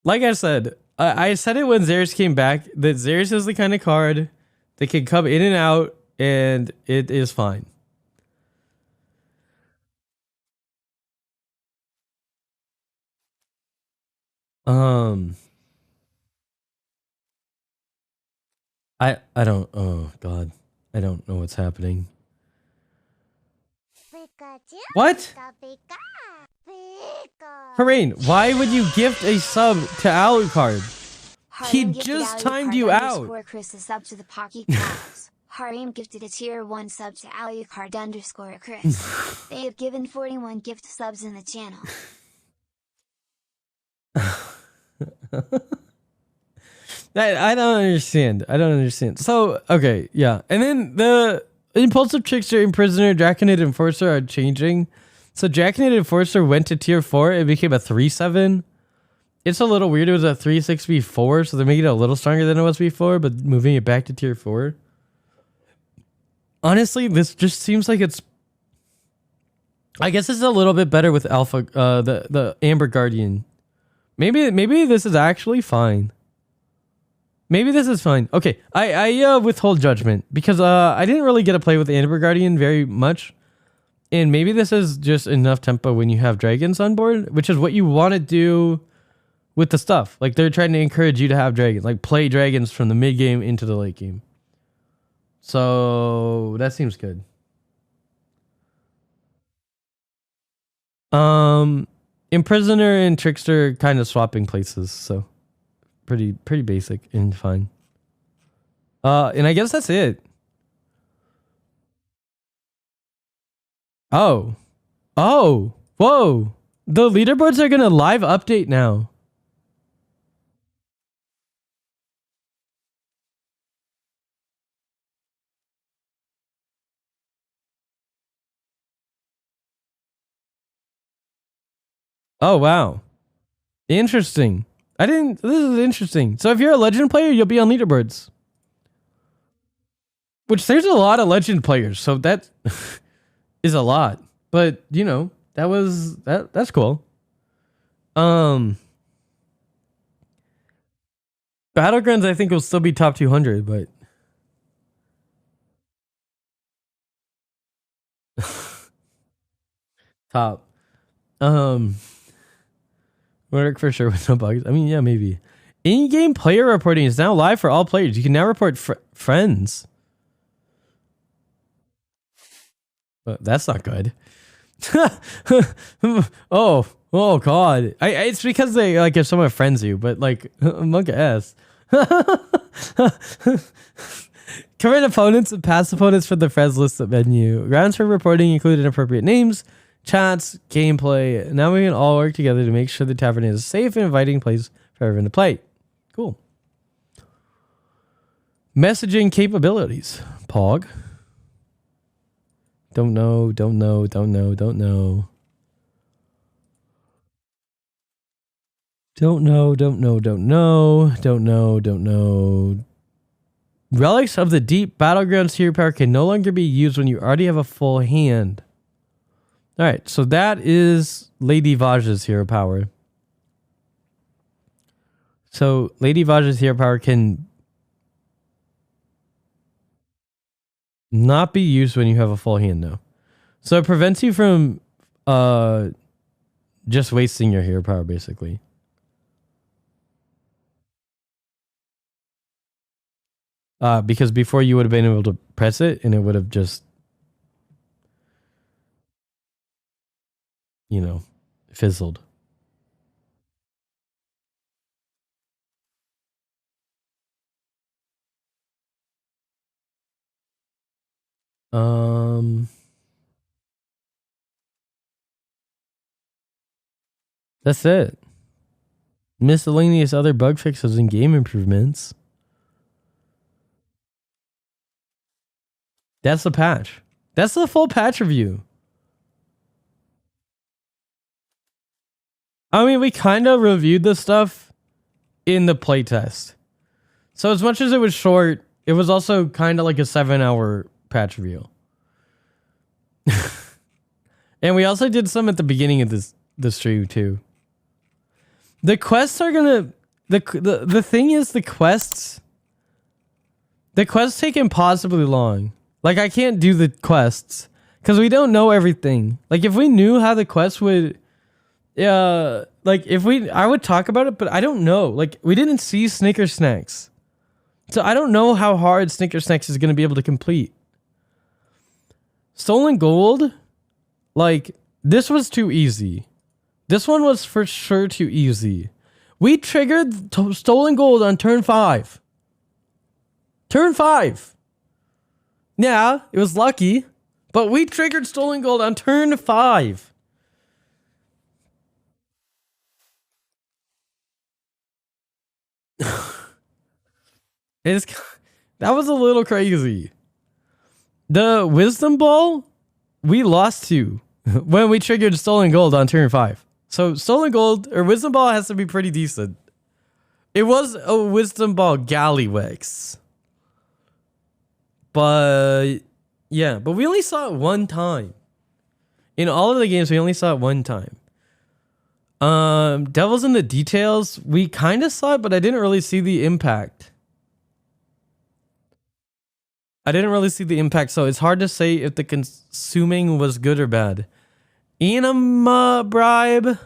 Like I said, I said it when Xeris came back that Xeris is the kind of card that can come in and out, and it is fine. I don't. Oh God, I don't know what's happening. What? Harain, why would you gift a sub to Alucard? He just timed you out. Chris a sub to the PockyPlays. Harim gifted a tier 1 sub to Alucard_Chris. They have given 41 gift subs in the channel. I don't understand. I don't understand. So, okay, yeah. And then the Impulsive Trickster, Imprisoner, Draconid Enforcer are changing. So Draconid Enforcer went to tier 4. It became a 3/7. It's a little weird. It was a 3/6 before, so they're making it a little stronger than it was before, but moving it back to tier 4. Honestly, this just seems like it's... I guess it's a little bit better with Alpha, the Amber Guardian. Maybe this is actually fine. Maybe this is fine. Okay, I withhold judgment because I didn't really get to play with Amber Guardian very much. And maybe this is just enough tempo when you have dragons on board, which is what you want to do with the stuff. Like, they're trying to encourage you to have dragons. Like, play dragons from the mid game into the late game. So, that seems good. Imprisoner and Trickster kind of swapping places, so pretty basic and fine. And I guess that's it. Oh, whoa! The leaderboards are gonna live update now. Oh wow, interesting. This is interesting. So if you're a legend player, you'll be on leaderboards. Which there's a lot of legend players, so that is a lot. But you know, that's cool. Battlegrounds I think will still be top 200, but top. Work for sure with no bugs. I mean, yeah, maybe. In-game player reporting is now live for all players. You can now report friends. But that's not good. oh God. It's because they like if someone friends you, but like monk ass. Current opponents and past opponents for the friends list menu. Grounds for reporting include inappropriate names, chats, gameplay. Now we can all work together to make sure the tavern is a safe and inviting place for everyone to play. Cool. Messaging capabilities. Pog. Don't know. Relics of the Deep Battlegrounds hero power can no longer be used when you already have a full hand. Alright, so that is Lady Vaj's hero power. So Lady Vaj's hero power can not be used when you have a full hand now. So it prevents you from just wasting your hero power basically. Because before you would have been able to press it and it would have just, you know, fizzled. That's it. Miscellaneous other bug fixes and game improvements. That's the patch. That's the full patch review. I mean, we kind of reviewed this stuff in the playtest. So as much as it was short, it was also kind of like a 7-hour patch review. And we also did some at the beginning of the stream too. The quests are gonna the thing is the quests take impossibly long. Like I can't do the quests because we don't know everything. Like if we knew how the quests would like I would talk about it, but I don't know. Like we didn't see Snicker Snacks. So I don't know how hard Snicker Snacks is gonna be able to complete. Stolen Gold, like this was too easy. This one was for sure too easy. We triggered Stolen Gold on turn 5. Turn 5. Yeah, it was lucky, but we triggered Stolen Gold on turn 5. That was a little crazy. The Wisdom Ball, we lost to when we triggered Stolen Gold on turn 5. So Stolen Gold or Wisdom Ball has to be pretty decent. It was a Wisdom Ball Galliwex. But yeah, but we only saw it one time. In all of the games, we only saw it one time. Devil's in the Details, we kind of saw it, but I didn't really see the impact. So it's hard to say if the consuming was good or bad. Enema Bribe.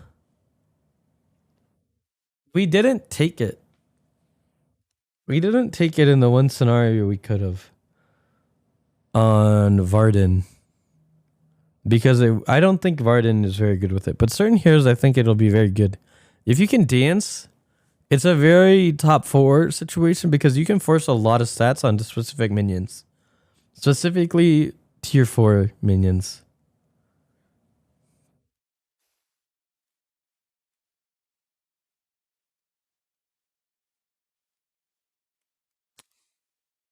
We didn't take it. We didn't take it in the one scenario we could have. On Varden. Because I don't think Varden is very good with it. But certain heroes, I think it'll be very good. If you can dance, it's a very top 4 situation because you can force a lot of stats onto specific minions. Specifically, tier 4 minions.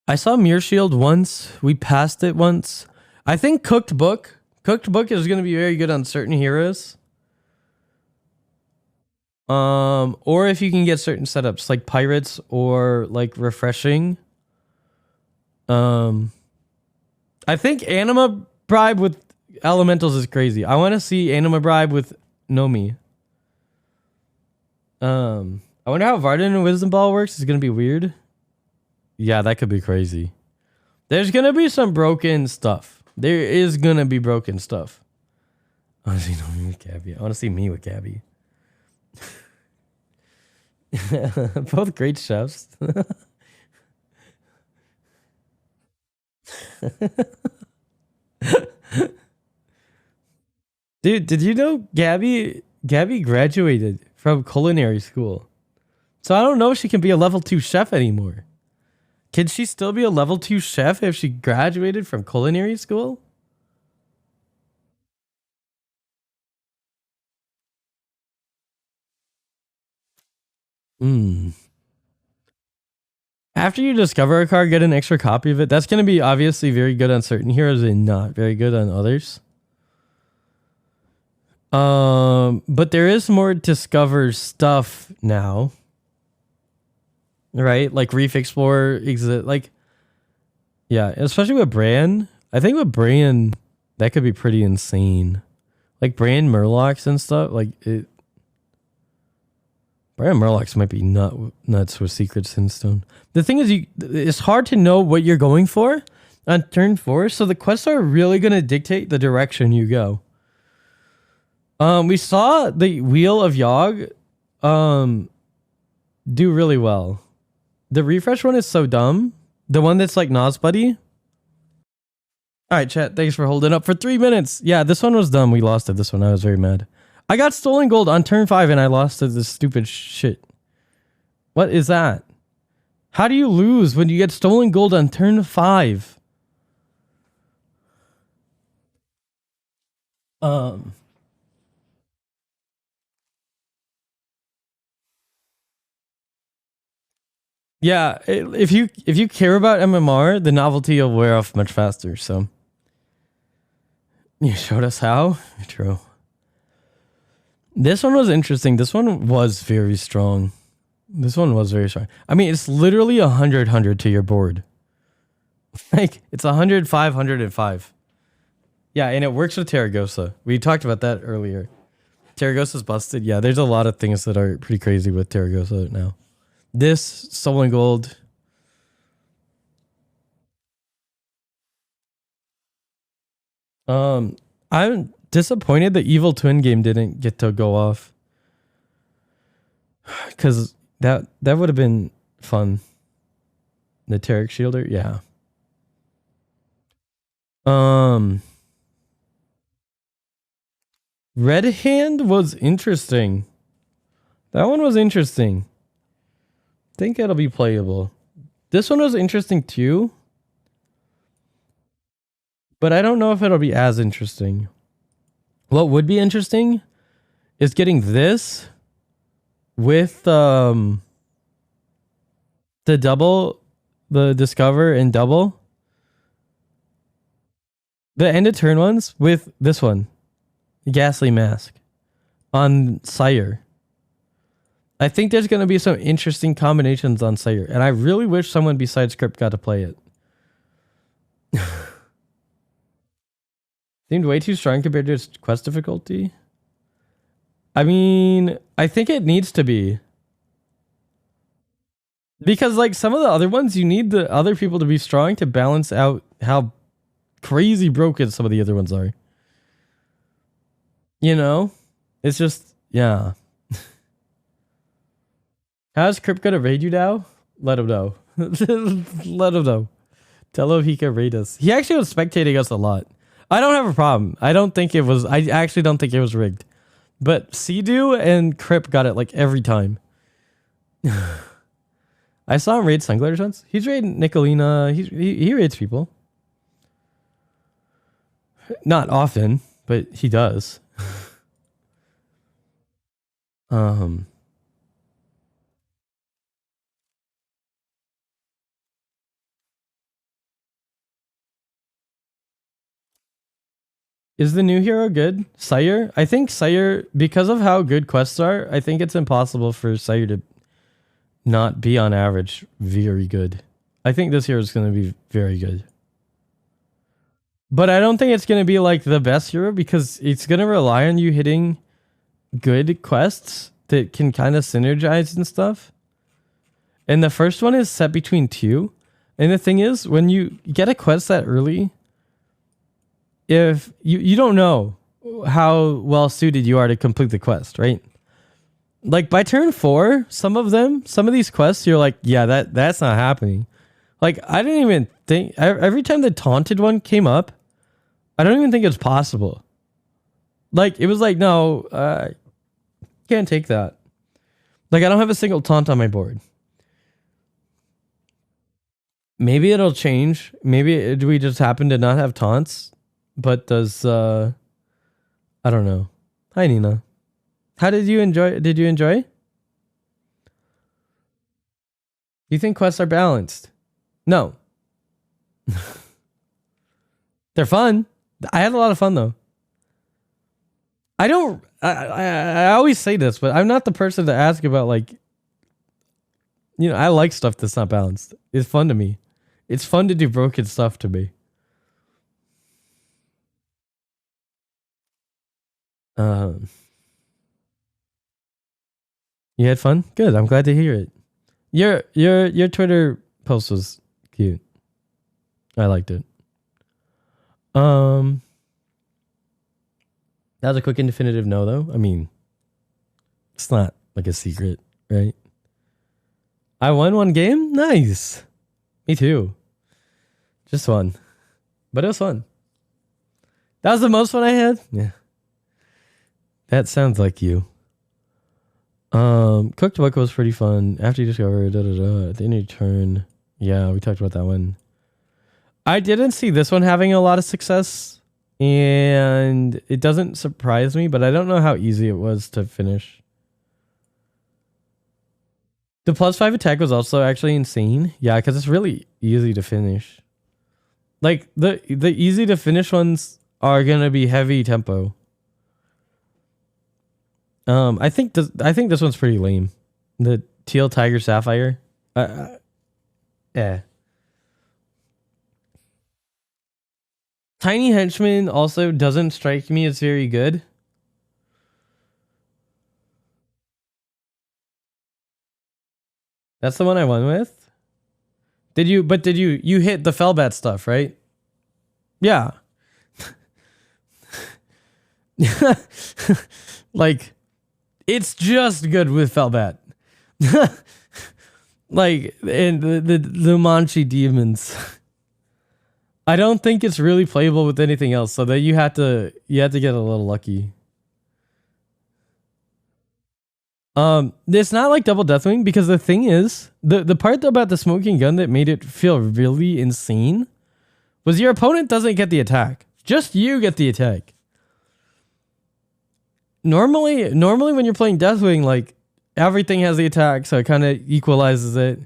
I saw Mirror Shield once. We passed it once. I think Cooked Book. Cooked Book is going to be very good on certain heroes. Or if you can get certain setups like Pirates or like Refreshing. I think Anima Bribe with Elementals is crazy. I want to see Anima Bribe with Nomi. I wonder how Varden and Wisdom Ball works. It's going to be weird. Yeah, that could be crazy. There's going to be some broken stuff. There is going to be broken stuff. I want to see Nomi with Gabby. I want to see me with Gabby. Both great chefs. Dude, did you know Gabby graduated from culinary school? So I don't know if she can be a level 2 chef anymore. Can she still be a level 2 chef if she graduated from culinary school? After you discover a card, get an extra copy of it. That's going to be obviously very good on certain heroes and not very good on others. But there is more discover stuff now. Right? Like Reef Explorer exit. Like, yeah, especially with Bran. I think with Bran, that could be pretty insane. Like Bran Murlocs and stuff. Like, Bran Murlocs might be nuts with Secret Sinstone. The thing is, it's hard to know what you're going for on turn 4. So the quests are really going to dictate the direction you go. We saw the Wheel of Yogg do really well. The refresh one is so dumb. The one that's like Nosbuddy. Alright, chat. Thanks for holding up for 3 minutes. Yeah, this one was dumb. We lost it. This one, I was very mad. I got Stolen Gold on turn 5 and I lost to this stupid shit. What is that? How do you lose when you get Stolen Gold on turn 5? Um. Yeah, if you care about MMR, the novelty will wear off much faster. So you showed us how. True. This one was interesting. This one was very strong. This one was very strong. I mean, it's literally 100 to your board. Like it's 100, 500, and 5. Yeah, and it works with Terragosa. We talked about that earlier. Terragosa's busted. Yeah, there's a lot of things that are pretty crazy with Terragosa now. This, Stolen Gold. I'm disappointed the Evil Twin game didn't get to go off. Because that would have been fun. The Tarek Shielder, yeah. Red Hand was interesting. That one was interesting. Think it'll be playable. This one was interesting too. But I don't know if it'll be as interesting. What would be interesting is getting this with the double, the discover and double. The end of turn ones with this one. Ghastly Mask on Sire. I think there's going to be some interesting combinations on Sire. And I really wish someone besides Krip got to play it. Seemed way too strong compared to its quest difficulty. I mean, I think it needs to be. Because like some of the other ones, you need the other people to be strong to balance out how crazy broken some of the other ones are. You know? It's just, yeah. How's Krip gonna raid you now? Let him know. Let him know. Tell him he can raid us. He actually was spectating us a lot. I don't have a problem. I actually don't think it was rigged. But Sea-Doo and Krip got it like every time. I saw him raid Sunglitters once. He's raiding Nicholena. He raids people. Not often, but he does. Is the new hero good? Sire? I think Sire, because of how good quests are, I think it's impossible for Sire to not be on average very good. I think this hero is going to be very good. But I don't think it's going to be like the best hero because it's going to rely on you hitting good quests that can kind of synergize and stuff. And the first one is set between 2. And the thing is, when you get a quest that early, if you don't know how well suited you are to complete the quest, right? Like by turn 4, some of these quests, you're like, yeah, that's not happening. Like I didn't even think, every time the taunted one came up, I don't even think it's possible. Like it was like, no, can't take that. Like I don't have a single taunt on my board. Maybe it'll change. Maybe we just happen to not have taunts. But does I don't know. Hi Nina. How did you enjoy? Did you enjoy? You think quests are balanced? No. They're fun. I had a lot of fun though. I always say this, but I'm not the person to ask about like, you know, I like stuff that's not balanced. It's fun to me. It's fun to do broken stuff to me. You had fun? Good. I'm glad to hear it. Your Twitter post was cute. I liked it. That was a quick and definitive no, though. I mean, it's not like a secret, right? I won one game? Nice. Me too. Just one. But it was fun. That was the most fun I had? Yeah. That sounds like you. Cooked Book was pretty fun. After you discover, at the end of your turn. Yeah, we talked about that one. I didn't see this one having a lot of success. And it doesn't surprise me, but I don't know how easy it was to finish. The +5 attack was also actually insane. Yeah, because it's really easy to finish. Like the easy to finish ones are gonna be heavy tempo. I think this one's pretty lame. The Teal Tiger Sapphire. Yeah. Tiny Henchman also doesn't strike me as very good. That's the one I won with. Did you hit the Fellbat stuff, right? Yeah. Like, it's just good with Fellbat. Like, and the Manchi demons. I don't think it's really playable with anything else, so that you have to get a little lucky. It's not like Double Deathwing, because the thing is, the part about the smoking gun that made it feel really insane was your opponent doesn't get the attack. Just you get the attack. Normally when you're playing Deathwing, like, everything has the attack, so it kind of equalizes it.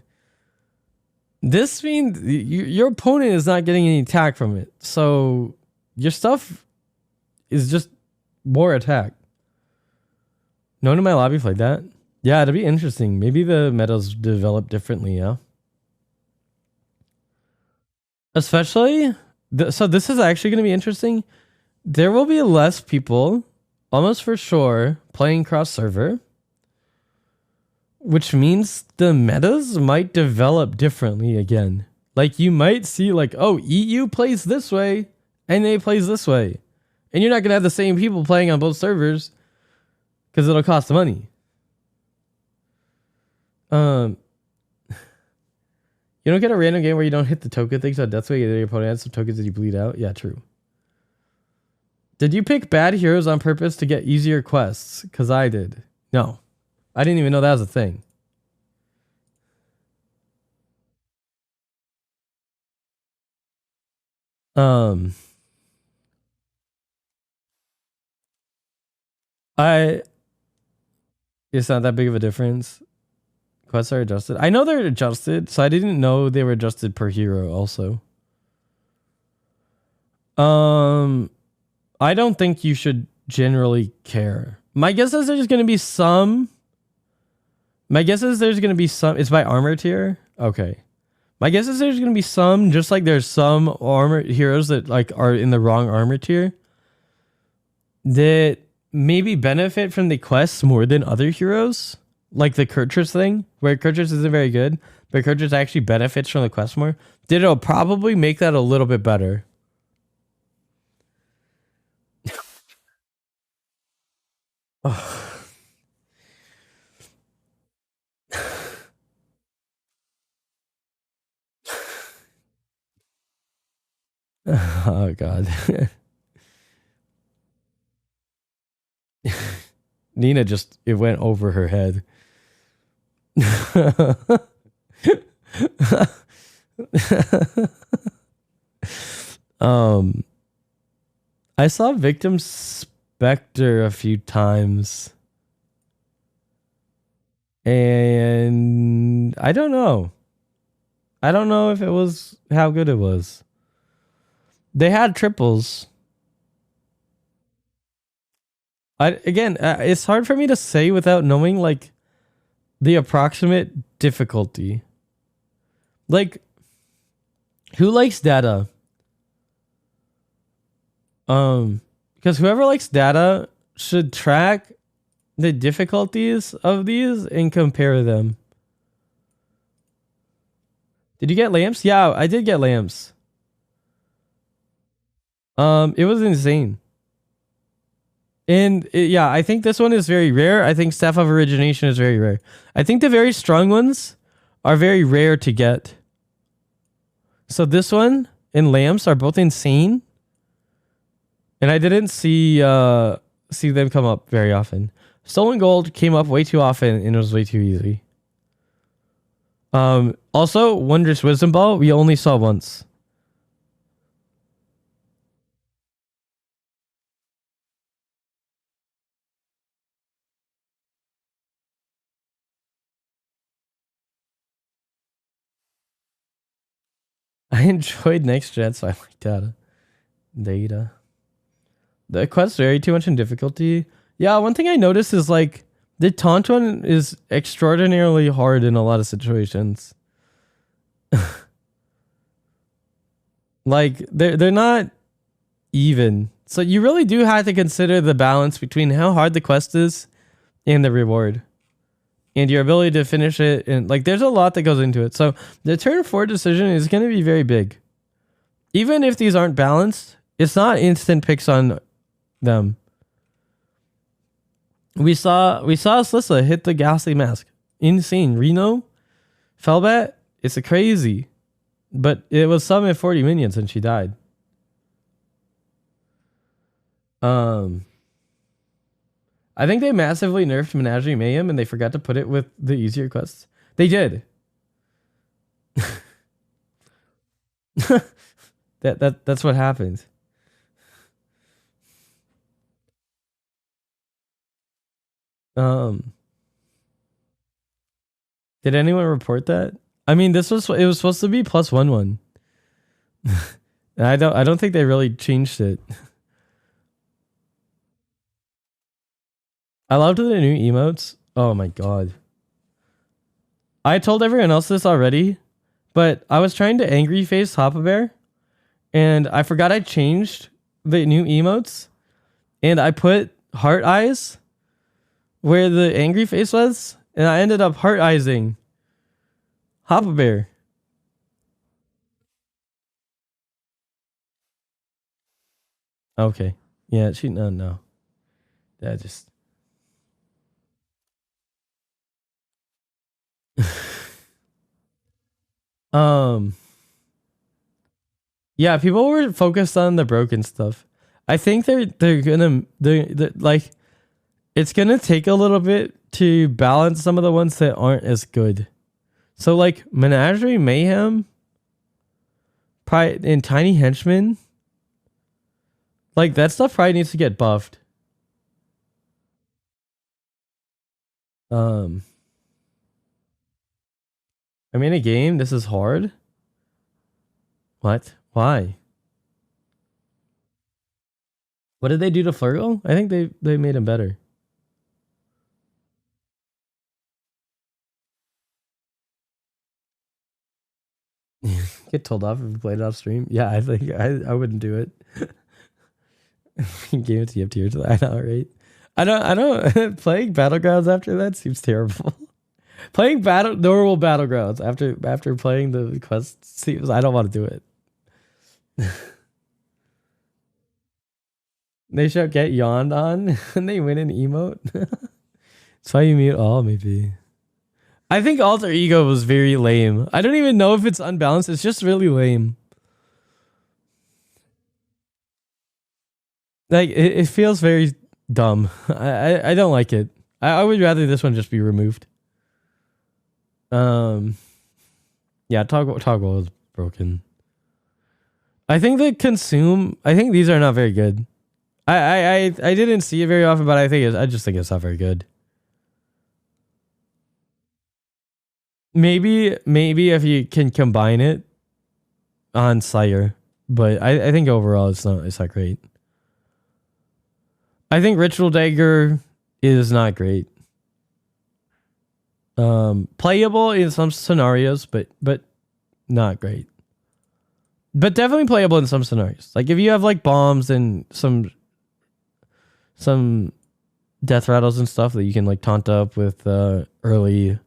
This means your opponent is not getting any attack from it, so your stuff is just more attack. No one in my lobby played that. Yeah, it'd be interesting. Maybe the metas develop differently, yeah? Especially, so this is actually going to be interesting. There will be less people, almost for sure, playing cross-server. Which means the metas might develop differently again. Like, you might see, like, oh, EU plays this way, NA plays this way. And you're not going to have the same people playing on both servers, because it'll cost money. You don't get a random game where you don't hit the token things on Deathwing, and then your opponent has some tokens that you bleed out? Yeah, true. Did you pick bad heroes on purpose to get easier quests? Because I did. No. I didn't even know that was a thing. It's not that big of a difference. Quests are adjusted. I know they're adjusted, so I didn't know they were adjusted per hero also. I don't think you should generally care. My guess is there's going to be some. It's by armor tier? Okay. My guess is there's going to be some, just like there's some armor heroes that like are in the wrong armor tier that maybe benefit from the quests more than other heroes. Like the Kurtrus thing, where Kurtrus isn't very good, but Kurtrus actually benefits from the quest more. It'll probably make that a little bit better. Oh. Oh god. Nina just, it went over her head. I saw Victim Spectre a few times. And I don't know. I don't know if it was how good it was. They had triples. It's hard for me to say without knowing like the approximate difficulty. Like, who likes data? Because whoever likes data should track the difficulties of these and compare them. Did you get lamps? Yeah, I did get lamps. It was insane. And yeah, I think this one is very rare. I think Staff of Origination is very rare. I think the very strong ones are very rare to get. So this one and lamps are both insane. And I didn't see them come up very often. Stolen Gold came up way too often and it was way too easy. Also, Wondrous Wisdom Ball, we only saw once. I enjoyed Next Gen, so I like data. The quest vary too much in difficulty. Yeah, one thing I noticed is like the taunt one is extraordinarily hard in a lot of situations. Like they're not even. So you really do have to consider the balance between how hard the quest is and the reward. And your ability to finish it, and like there's a lot that goes into it. So the turn 4 decision is going to be very big. Even if these aren't balanced, it's not instant picks on them. We saw Slysssa hit the ghastly mask. Insane. Reno, Felbat, it's a crazy. But it was summon 40 minions and she died. I think they massively nerfed Menagerie Mayhem and they forgot to put it with the easier quests. They did. That's what happened. Did anyone report that? I mean, it was supposed to be +1/1. I don't think they really changed it. I loved the new emotes. Oh my god. I told everyone else this already, but I was trying to angry face Hoppa Bear, and I forgot I changed the new emotes, and I put heart eyes where the angry face was, and I ended up heart eyesing Hoppa Bear. Okay. Yeah, no. Yeah, just yeah, people were focused on the broken stuff. I think they're like it's gonna take a little bit to balance some of the ones that aren't as good. So like Menagerie Mayhem, and Tiny Henchman, like that stuff probably needs to get buffed. I'm in a game. This is hard. What? Why? What did they do to Flurgle? I think they made him better. Get told off if you played it off stream. Yeah, I think I wouldn't do it. Game it to tiers. I know, right? I don't playing Battlegrounds after that seems terrible. Playing normal Battlegrounds after playing the quest seems I don't want to do it. They should get yawned on and they win an emote. That's why you mute all, maybe. I think Alter Ego was very lame. I don't even know if it's unbalanced. It's just really lame. Like it feels very dumb. I don't like it. I would rather this one just be removed. Yeah, toggle is broken. I think these are not very good. I didn't see it very often, but I just think it's not very good. Maybe if you can combine it on Sire, but I think overall it's not great. I think Ritual Dagger is not great. Playable in some scenarios, but not great. But definitely playable in some scenarios. Like if you have like bombs and some death rattles and stuff that you can like taunt up with early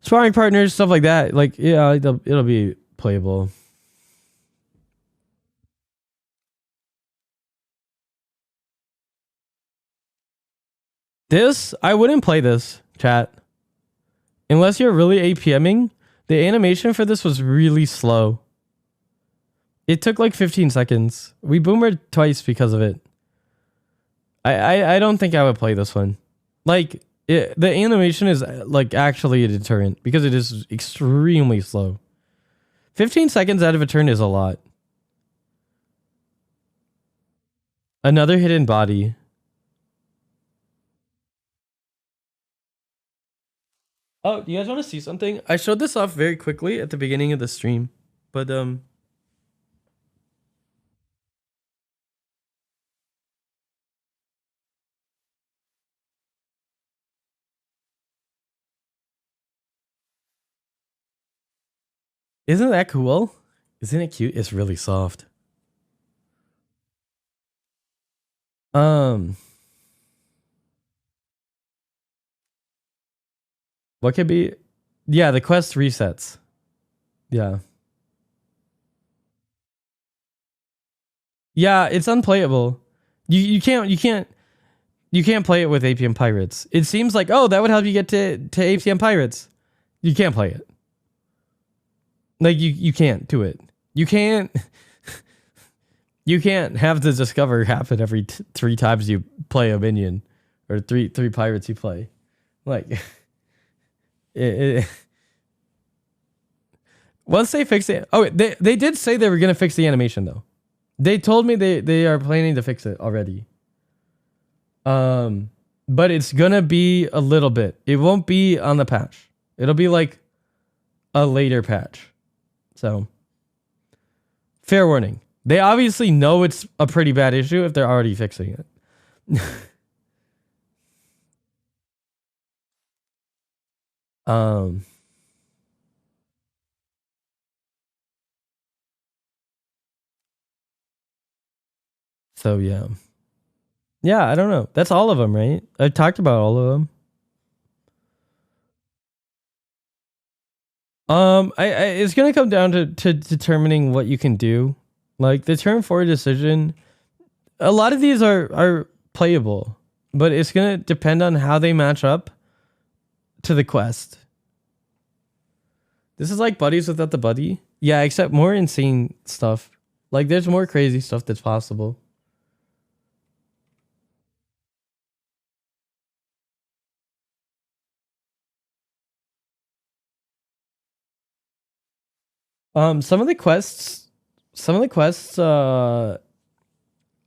sparring partners, stuff like that. Like yeah, it'll be playable. This I wouldn't play this, chat. Unless you're really APMing, the animation for this was really slow. It took like 15 seconds. We boomered twice because of it. I don't think I would play this one. Like, the animation is like actually a deterrent because it is extremely slow. 15 seconds out of a turn is a lot. Another hidden body. Oh, do you guys want to see something? I showed this off very quickly at the beginning of the stream. But isn't that cool? Isn't it cute? It's really soft. What could be? Yeah, the quest resets. Yeah. Yeah, it's unplayable. You can't play it with APM Pirates. It seems like, oh, that would help you get to APM Pirates. You can't play it. Like you can't do it. You can't have the discover happen every 3 times you play a minion or three pirates you play. Like once they fix it. Oh, they did say they were going to fix the animation though. They told me they are planning to fix it already. But it's going to be a little bit. It won't be on the patch. It'll be like a later patch. So, fair warning. They obviously know it's a pretty bad issue if they're already fixing it. So yeah. Yeah, I don't know. That's all of them, right? I talked about all of them. It's gonna come down to determining what you can do. Like the turn 4 decision, a lot of these are playable, but it's gonna depend on how they match up to the quest. This is like buddies without the buddy. Yeah, except more insane stuff. Like there's more crazy stuff that's possible. Some of the quests,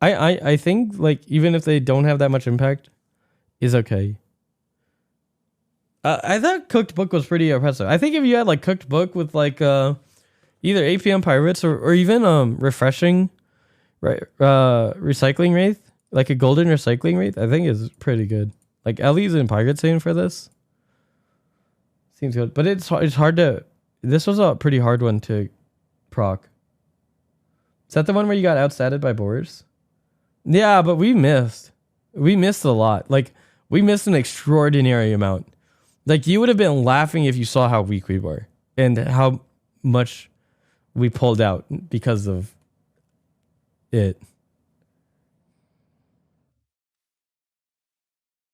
I think like even if they don't have that much impact, is okay. I thought Cooked Book was pretty impressive. I think if you had like Cooked Book with like either APM Pirates or even refreshing, right, recycling wraith, like a golden recycling wraith, I think is pretty good. Like Ellie's in Pirate Sane for this seems good, but it's hard to. This was a pretty hard one to proc. Is that the one where you got outstatted by boars? Yeah, but we missed. We missed a lot. Like, we missed an extraordinary amount. Like, you would have been laughing if you saw how weak we were and how much we pulled out because of it.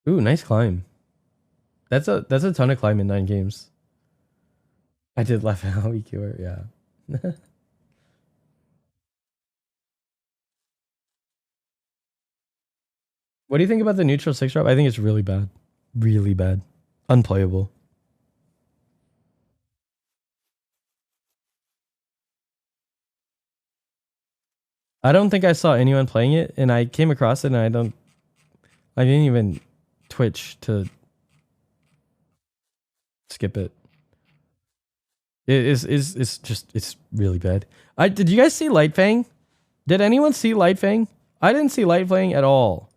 Ooh, nice climb. That's a ton of climb in 9 games. I did laugh at how weak you were, yeah. What do you think about the neutral 6 drop? I think it's really bad. Really bad. Unplayable. I don't think I saw anyone playing it, and I came across it, and I didn't even twitch to skip it. It's really bad. Did you guys see Lightfang? Did anyone see Lightfang? I didn't see Lightfang at all.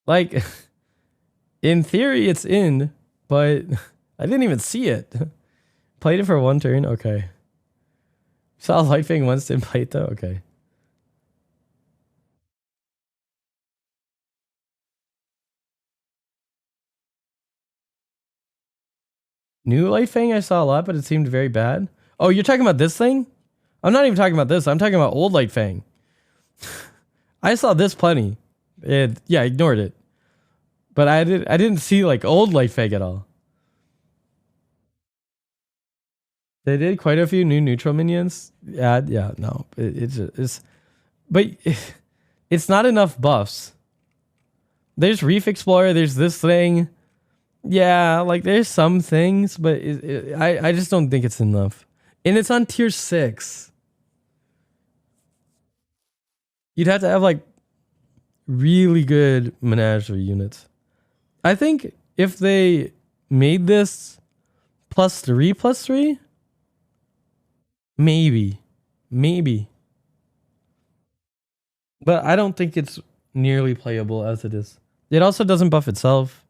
Like, in theory, it's in, but I didn't even see it. Played it for 1 turn. Okay. Saw Lightfang once, didn't play it though. Okay. New Lightfang I saw a lot, but it seemed very bad. Oh, you're talking about this thing? I'm not even talking about this. I'm talking about old Lightfang. I saw this plenty. And yeah, I ignored it. But I didn't see like old Lightfang at all. They did quite a few new neutral minions. Yeah, no. It's but it's not enough buffs. There's Reef Explorer, there's this thing. Yeah, like there's some things, but I just don't think it's enough. And it's on tier 6. You'd have to have like really good menagerie units. I think if they made this +3/+3, maybe. But I don't think it's nearly playable as it is. It also doesn't buff itself,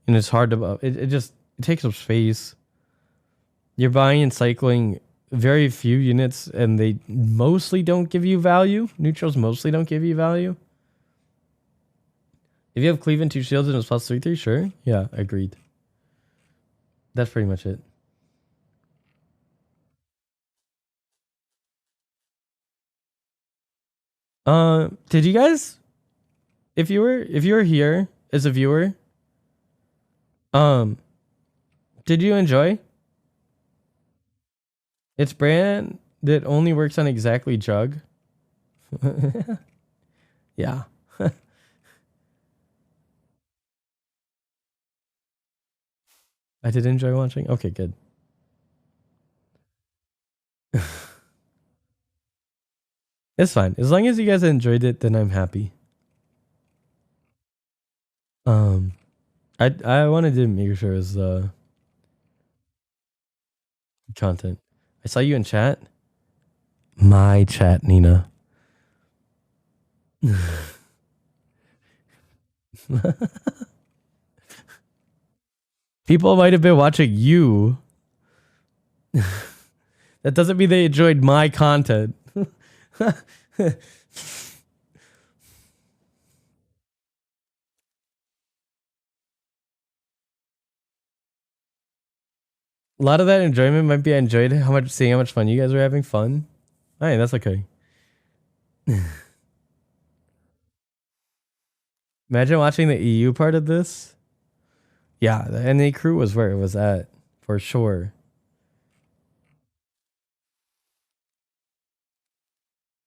and it's hard to buff. It takes up space. You're buying and cycling very few units, and they mostly don't give you value. Neutrals mostly don't give you value. If you have cleave and 2 shields and it's +3/3, sure. Yeah, agreed. That's pretty much it. Did you guys, if you were here as a viewer, did you enjoy? It's brand that only works on exactly Jug. Yeah. I did enjoy watching. Okay, good. It's fine. As long as you guys enjoyed it, then I'm happy. I wanted to make sure it was content. I saw you in chat. My chat, Nina. People might have been watching you. That doesn't mean they enjoyed my content. A lot of that enjoyment might be I enjoyed seeing how much fun you guys were having fun. Alright, that's okay. Imagine watching the EU part of this. Yeah, the NA crew was where it was at, for sure.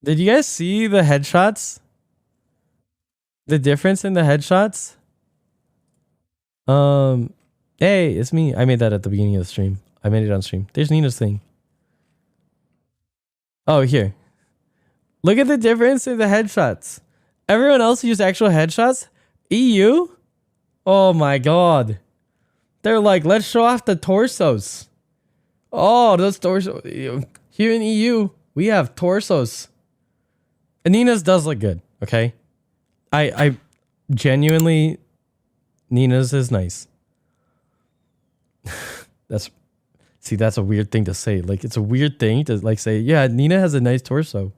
Did you guys see the headshots? The difference in the headshots? Hey, it's me. I made that at the beginning of the stream. I made it on stream. There's Nina's thing. Oh, here. Look at the difference in the headshots. Everyone else used actual headshots. EU? Oh my god. They're like, let's show off the torsos. Oh, those torsos. Here in EU, we have torsos. And Nina's does look good, okay? I genuinely, Nina's is nice. That's a weird thing to say. Like, it's a weird thing to like say, yeah, Nina has a nice torso.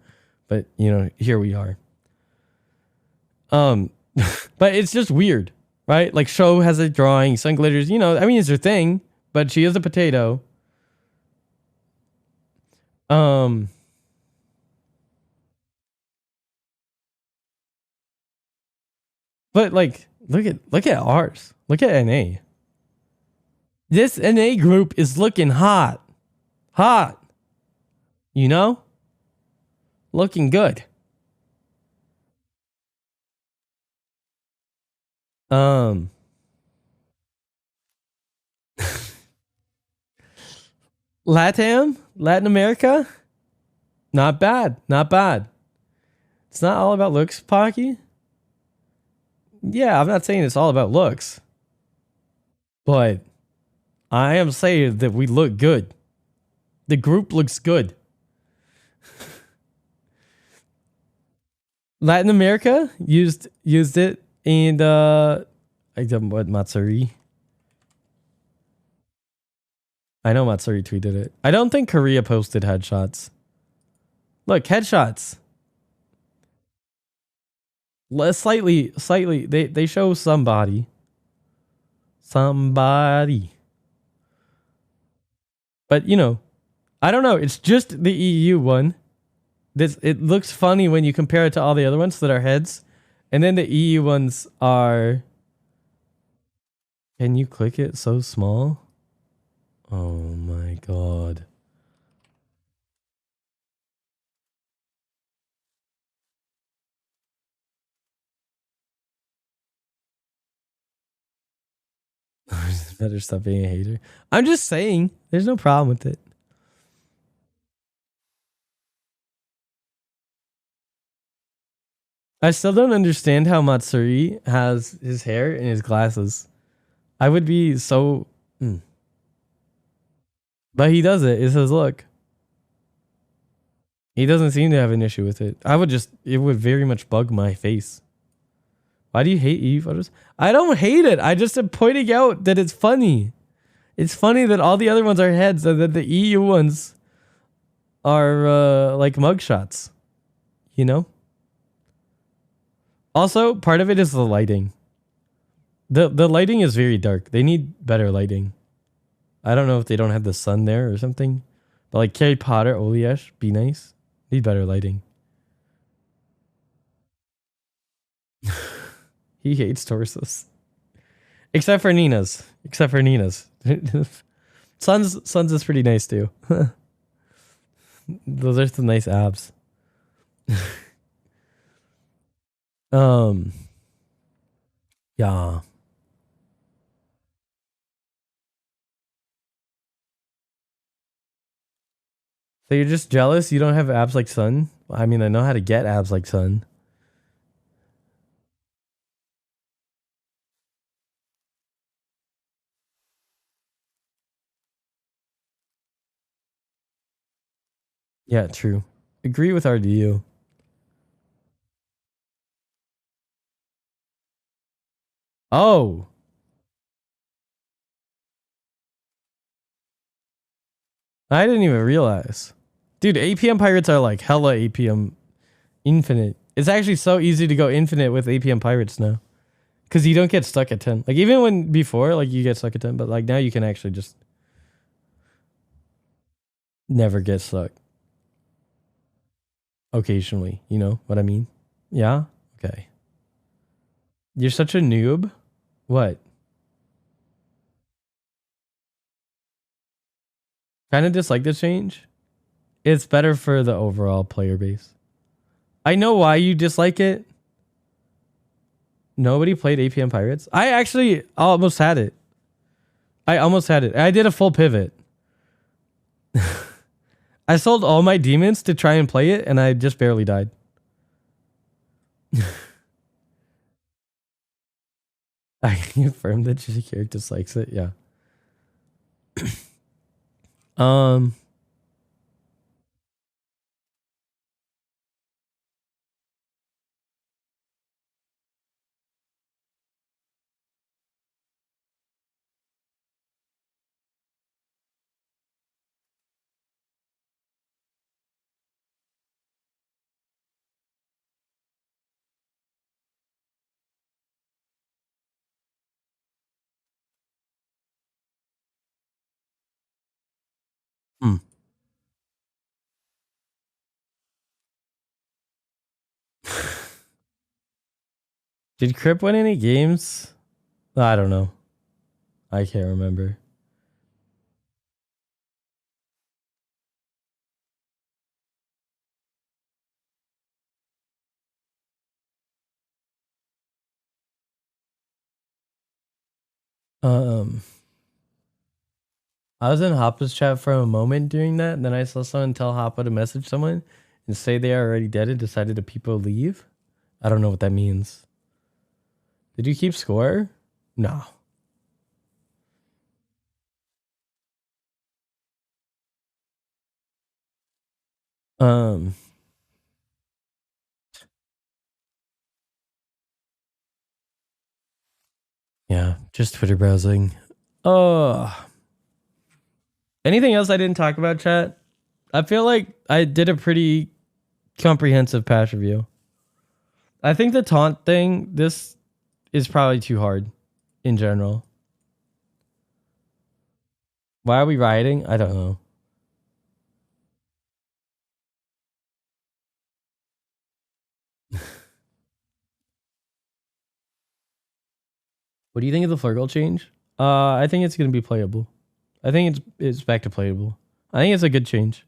But, you know, here we are. But it's just weird, right? Like, Show has a drawing, Sun Glitters, you know, I mean, it's her thing, but she is a potato. But like, look at ours. Look at NA. This NA group is looking hot. Hot. You know? Looking good. Latin America? Not bad. Not bad. It's not all about looks, Pocky. Yeah, I'm not saying it's all about looks. But I am saying that we look good. The group looks good. Latin America used it, and I did what, Matsuri. I know Matsuri tweeted it. I don't think Korea posted headshots. Look, headshots. Slightly. They show somebody. But you know, I don't know. It's just the EU one. It looks funny when you compare it to all the other ones that are heads, and then the EU ones are. Can you click it so small? Oh my god. Better stop being a hater. I'm just saying, there's no problem with it. I still don't understand how Matsuri has his hair and his glasses. I would be so... But he does it. It's his look. He doesn't seem to have an issue with it. It would very much bug my face. Why do you hate EU photos? I don't hate it. I just am pointing out that it's funny. It's funny that all the other ones are heads and that the EU ones are like mugshots. You know? Also, part of it is the lighting. The lighting is very dark. They need better lighting. I don't know if they don't have the sun there or something. But like Harry Potter, Oliesh, be nice. Need better lighting. He hates torsos. Except for Nina's. Sun's is pretty nice too. Those are some nice abs. Yeah. So you're just jealous you don't have abs like Sun? I mean, I know how to get abs like Sun. Yeah, true. Agree with RDU. Oh. I didn't even realize. Dude, APM pirates are like hella APM infinite. It's actually so easy to go infinite with APM pirates now. Because you don't get stuck at 10. Like even when before, like you get stuck at 10, but like now you can actually just never get stuck. Occasionally, you know what I mean? Yeah? Okay. You're such a noob? What? Kind of dislike the change? It's better for the overall player base. I know why you dislike it. Nobody played APM Pirates. I actually almost had it. I did a full pivot. I sold all my demons to try and play it, and I just barely died. I confirmed that Shakir dislikes it. Yeah. Did Krip win any games? I don't know. I can't remember. I was in Hoppa's chat for a moment during that, and then I saw someone tell Hoppa to message someone and say they are already dead and decided to people leave. I don't know what that means. Did you keep score? No. Yeah, just Twitter browsing. Anything else I didn't talk about, chat? I feel like I did a pretty comprehensive patch review. I think the taunt thing, this is probably too hard in general. Why are we rioting? I don't know. What do you think of the Flurgle change? I think it's gonna be playable. I think it's back to playable. I think it's a good change.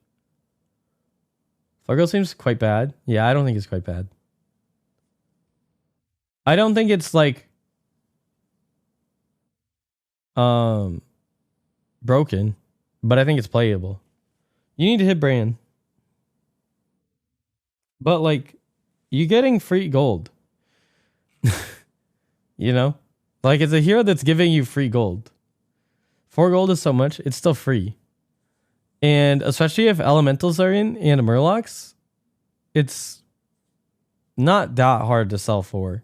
Flurgle seems quite bad. Yeah, I don't think it's quite bad. I don't think it's like broken, but I think it's playable. You need to hit Bran. But like you're getting free gold. You know? Like, it's a hero that's giving you free gold. 4 gold is so much, it's still free. And especially if elementals are in and murlocs, it's not that hard to sell for.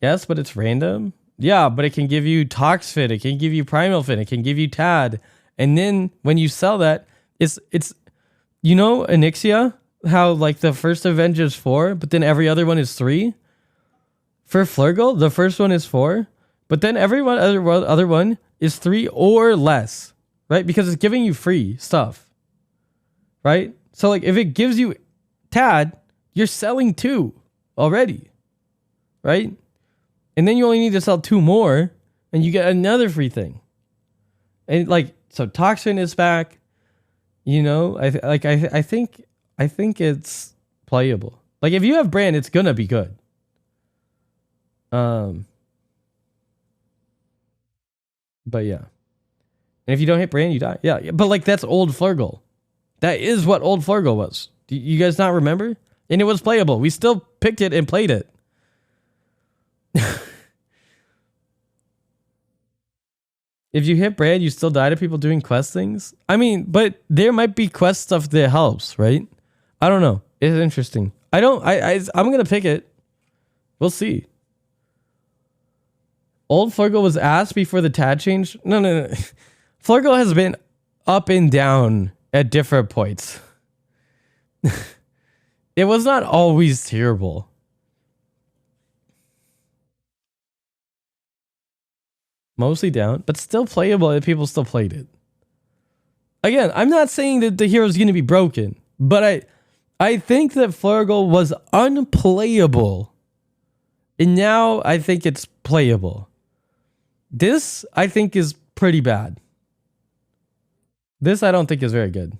Yes, but it's random. Yeah, but it can give you Tox Fit, it can give you Primal Fit, it can give you Tad. And then when you sell that, it's you know Onyxia? How like the first Avenge is 4, but then every other one is 3? For Flurgle, the first one is 4, but then every other one is 3 or less, right? Because it's giving you free stuff, right? So like if it gives you Tad, you're selling 2 already, right? And then you only need to sell 2 more, and you get another free thing. And like so, Toxin is back. You know, I think it's playable. Like if you have Brand, it's gonna be good. But yeah. And if you don't hit Brand, you die. Yeah, but like that's old Flurgle. That is what old Flurgle was. Do you guys not remember? And it was playable. We still picked it and played it. If you hit Brand, you still die to people doing quest things? I mean, but there might be quest stuff that helps, right? I don't know. It's interesting. I'm going to pick it. We'll see. Old Flurgle was ass before the Tad change? No. Flurgle has been up and down at different points. It was not always terrible. Mostly down, but still playable and people still played it. Again, I'm not saying that the hero's going to be broken, but I think that Flurgle was unplayable. And now I think it's playable. This, I think, is pretty bad. This, I don't think is very good.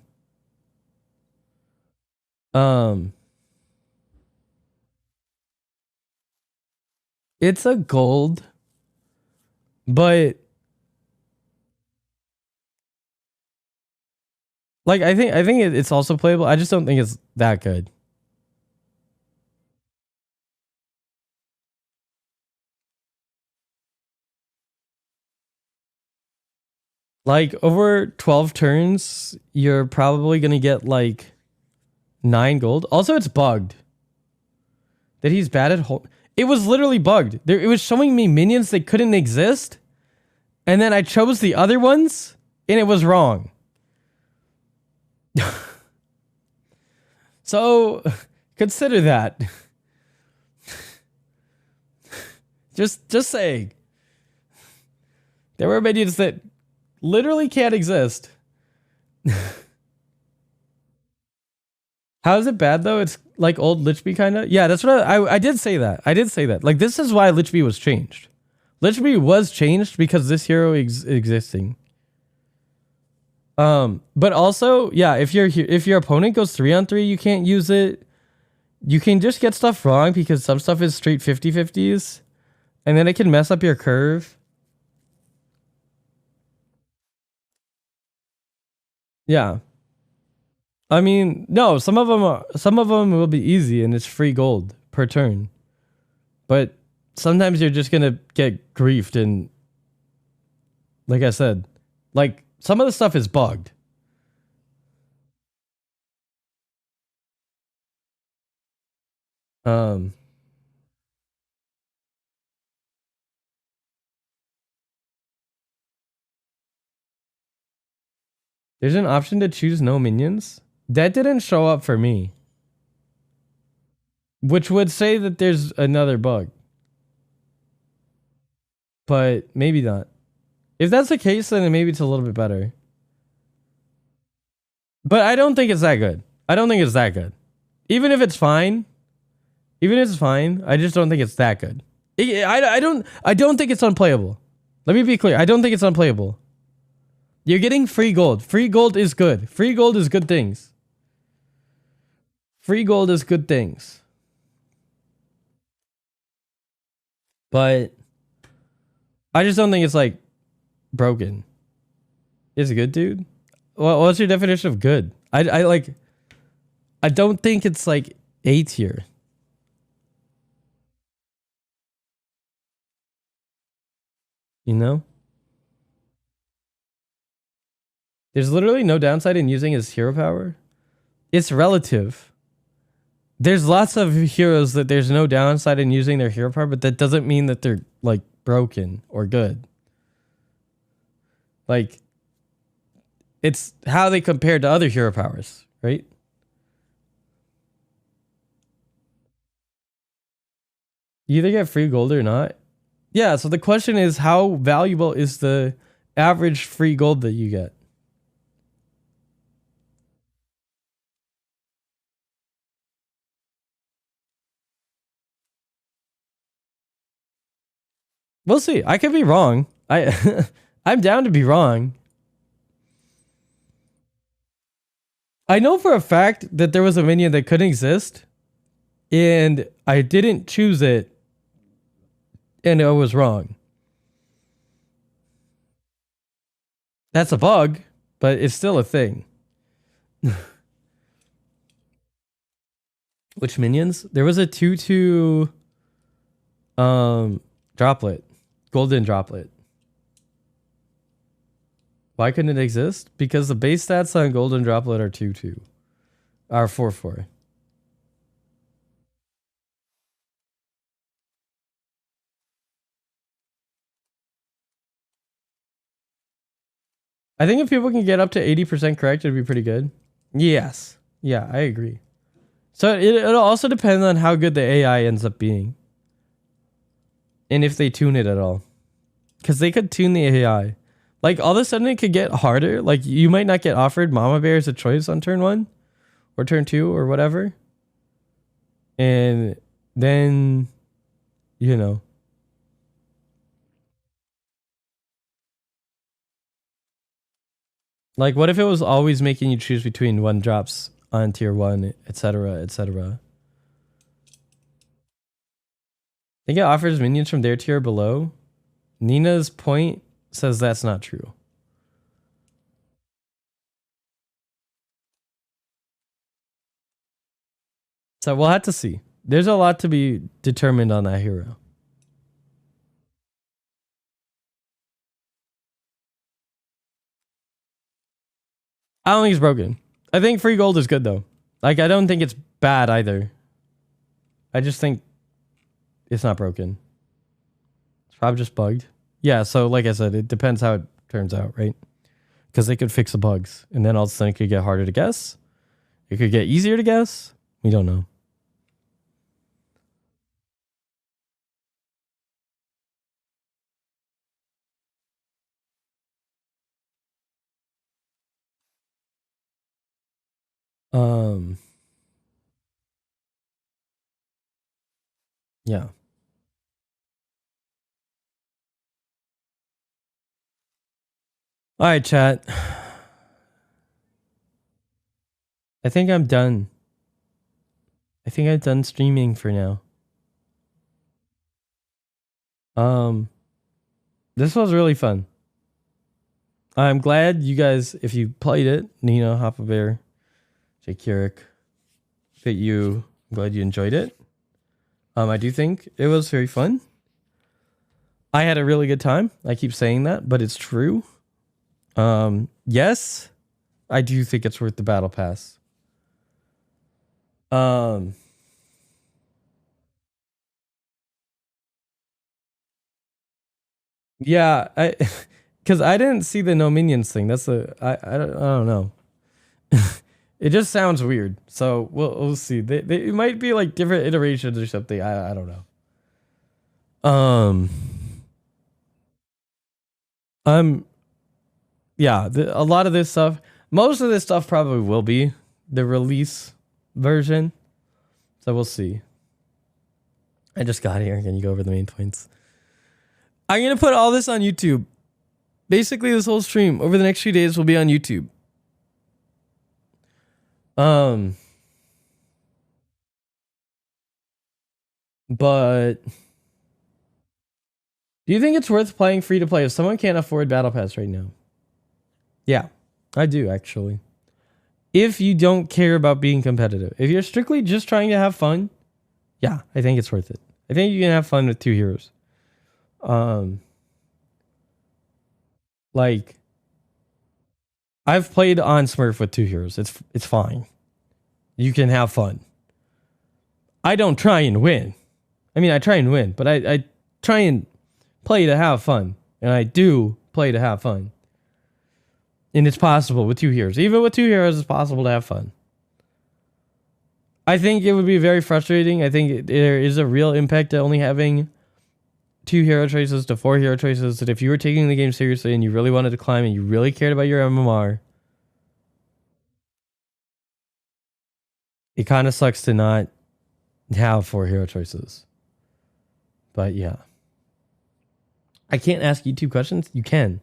It's a gold, but like I think it's also playable. I just don't think it's that good. Like over 12 turns, you're probably gonna get like 9 gold. Also, it's bugged. That he's bad at it was literally bugged. It was showing me minions that couldn't exist. And then I chose the other ones and it was wrong. So consider that. Just saying. There were minions that literally can't exist. How is it bad though? It's like old Lichbee kind of. Yeah, that's what I did say that. I did say that. Like this is why Lichbee was changed. Lichbee was changed because this hero existing. But also, yeah, if your opponent goes 3-on-3, you can't use it. You can just get stuff wrong because some stuff is straight 50-50s, and then it can mess up your curve. Yeah. I mean, no, some of them will be easy and it's free gold per turn. But sometimes you're just going to get griefed, and like I said, like some of the stuff is bugged. There's an option to choose no minions. That didn't show up for me. Which would say that there's another bug. But maybe not. If that's the case, then maybe it's a little bit better. But I don't think it's that good. I don't think it's that good. Even if it's fine. Even if it's fine, I just don't think it's that good. I don't think it's unplayable. Let me be clear. I don't think it's unplayable. You're getting free gold. Free gold is good. Free gold is good things. Free gold is good things. But I just don't think it's like broken. Is it good, dude? Well, what's your definition of good? I like I don't think it's like A tier. You know? There's literally no downside in using his hero power. It's relative. There's lots of heroes that there's no downside in using their hero power, but that doesn't mean that they're like broken or good. Like, it's how they compare to other hero powers, right? You either get free gold or not. Yeah, so the question is, how valuable is the average free gold that you get? We'll see. I could be wrong. I'm down to be wrong. I know for a fact that there was a minion that couldn't exist, and I didn't choose it, and I was wrong. That's a bug, but it's still a thing. Which minions? There was a 2/2 droplet. Golden droplet. Why couldn't it exist? Because the base stats on golden droplet are 2/2. Are 4/4. I think if people can get up to 80% correct, it'd be pretty good. Yes. Yeah, I agree. So it'll also depend on how good the AI ends up being. And if they tune it at all. Because they could tune the AI. Like, all of a sudden it could get harder. Like, you might not get offered Mama Bear as a choice on turn 1. Or turn 2 or whatever. And then, you know. Like, what if it was always making you choose between 1 drops on tier 1, etc., etc.? I think it offers minions from their tier below. Nina's point says that's not true. So we'll have to see. There's a lot to be determined on that hero. I don't think it's broken. I think free gold is good though. Like, I don't think it's bad either. I just think it's not broken. It's probably just bugged. Yeah, so like I said, it depends how it turns out, right? Because they could fix the bugs, and then all of a sudden it could get harder to guess. It could get easier to guess. We don't know. Yeah. All right, chat. I think I'm done. I think I'm done streaming for now. This was really fun. I'm glad you guys, if you played it, Nina, Hoppa Bear, Jake Keurig, I'm glad you enjoyed it. I do think it was very fun. I had a really good time. I keep saying that, but it's true. Yes, I do think it's worth the battle pass. Yeah, because I didn't see the no minions thing. That's I don't know. It just sounds weird. So we'll see. It might be like different iterations or something. I don't know. Yeah, a lot of this stuff, most of this stuff probably will be the release version. So we'll see. I just got here. Can you go over the main points? I'm going to put all this on YouTube. Basically, this whole stream over the next few days will be on YouTube. But do you think it's worth playing free to play if someone can't afford Battle Pass right now? Yeah, I do actually. if you don't care about being competitive. If you're strictly just trying to have fun, yeah, I think it's worth it. I think you can have fun with 2 heroes. Like, I've played on Smurf with 2 heroes. It's fine. You can have fun. I don't try and win. I mean, I try and win, but I try and play to have fun. And I do play to have fun. And it's possible with 2 heroes. Even with 2 heroes, it's possible to have fun. I think it would be very frustrating. I think there is a real impact to only having 2 hero choices to 4 hero choices. That if you were taking the game seriously and you really wanted to climb and you really cared about your MMR, it kind of sucks to not have 4 hero choices. But yeah. I can't ask you 2 questions. You can.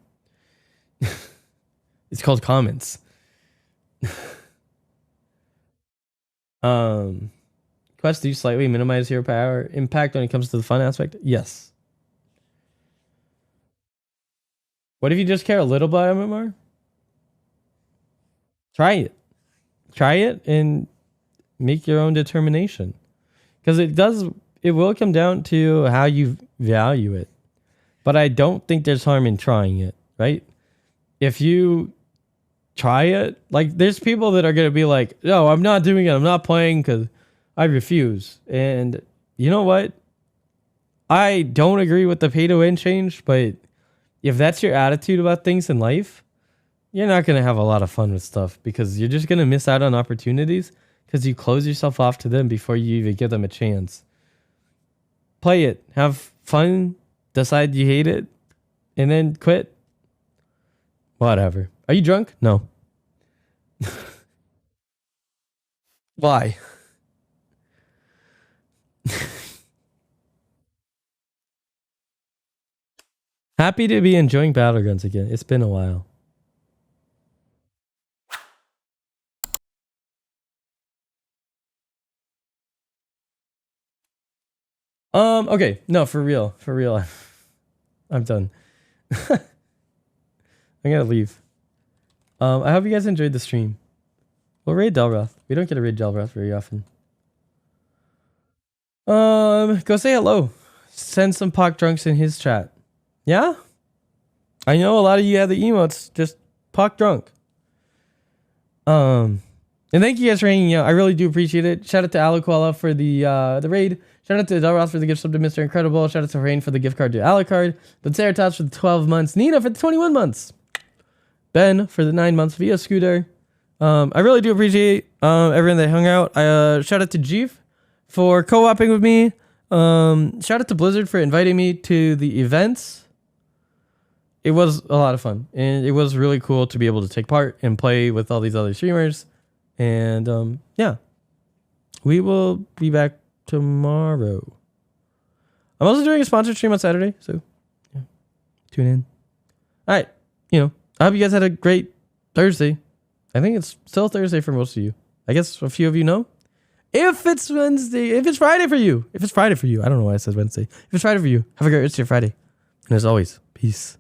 It's called comments. Quest, do you slightly minimize hero power impact when it comes to the fun aspect? Yes. What if you just care a little about MMR? Try it. Try it and make your own determination. Because it will come down to how you value it. But I don't think there's harm in trying it, right? If you try it, like there's people that are going to be like, no, I'm not doing it. I'm not playing because I refuse. And you know what? I don't agree with the pay to win change, but if that's your attitude about things in life, you're not going to have a lot of fun with stuff because you're just going to miss out on opportunities because you close yourself off to them before you even give them a chance. Play it. Have fun. Decide you hate it. And then quit. Whatever. Are you drunk? No. Why? Happy to be enjoying Battlegrounds again. It's been a while. Okay. No, for real. For real. I'm done. I'm gonna leave. I hope you guys enjoyed the stream. We'll raid Delroth. We don't get to raid Delroth very often. Go say hello. Send some Pock drunks in his chat. Yeah? I know a lot of you have the emotes. Just Pock drunk. And thank you guys for hanging out. I really do appreciate it. Shout out to Alaquala for the raid. Shout out to Delroth for the gift sub to Mr. Incredible. Shout out to Rain for the gift card to Alucard. Triceratops for the 12 months. Nina for the 21 months. Ben for the 9 months via Scooter. I really do appreciate everyone that hung out. Shout out to Jeef for co-oping with me. Shout out to Blizzard for inviting me to the events. It was a lot of fun. And it was really cool to be able to take part and play with all these other streamers. And yeah. We will be back tomorrow. I'm also doing a sponsored stream on Saturday. So yeah, tune in. Alright. I hope you guys had a great Thursday. I think it's still Thursday for most of you. I guess a few of you know. If it's Wednesday, if it's Friday for you. I don't know why I said Wednesday. If it's Friday for you, have a great rest of your Friday. And as always, peace.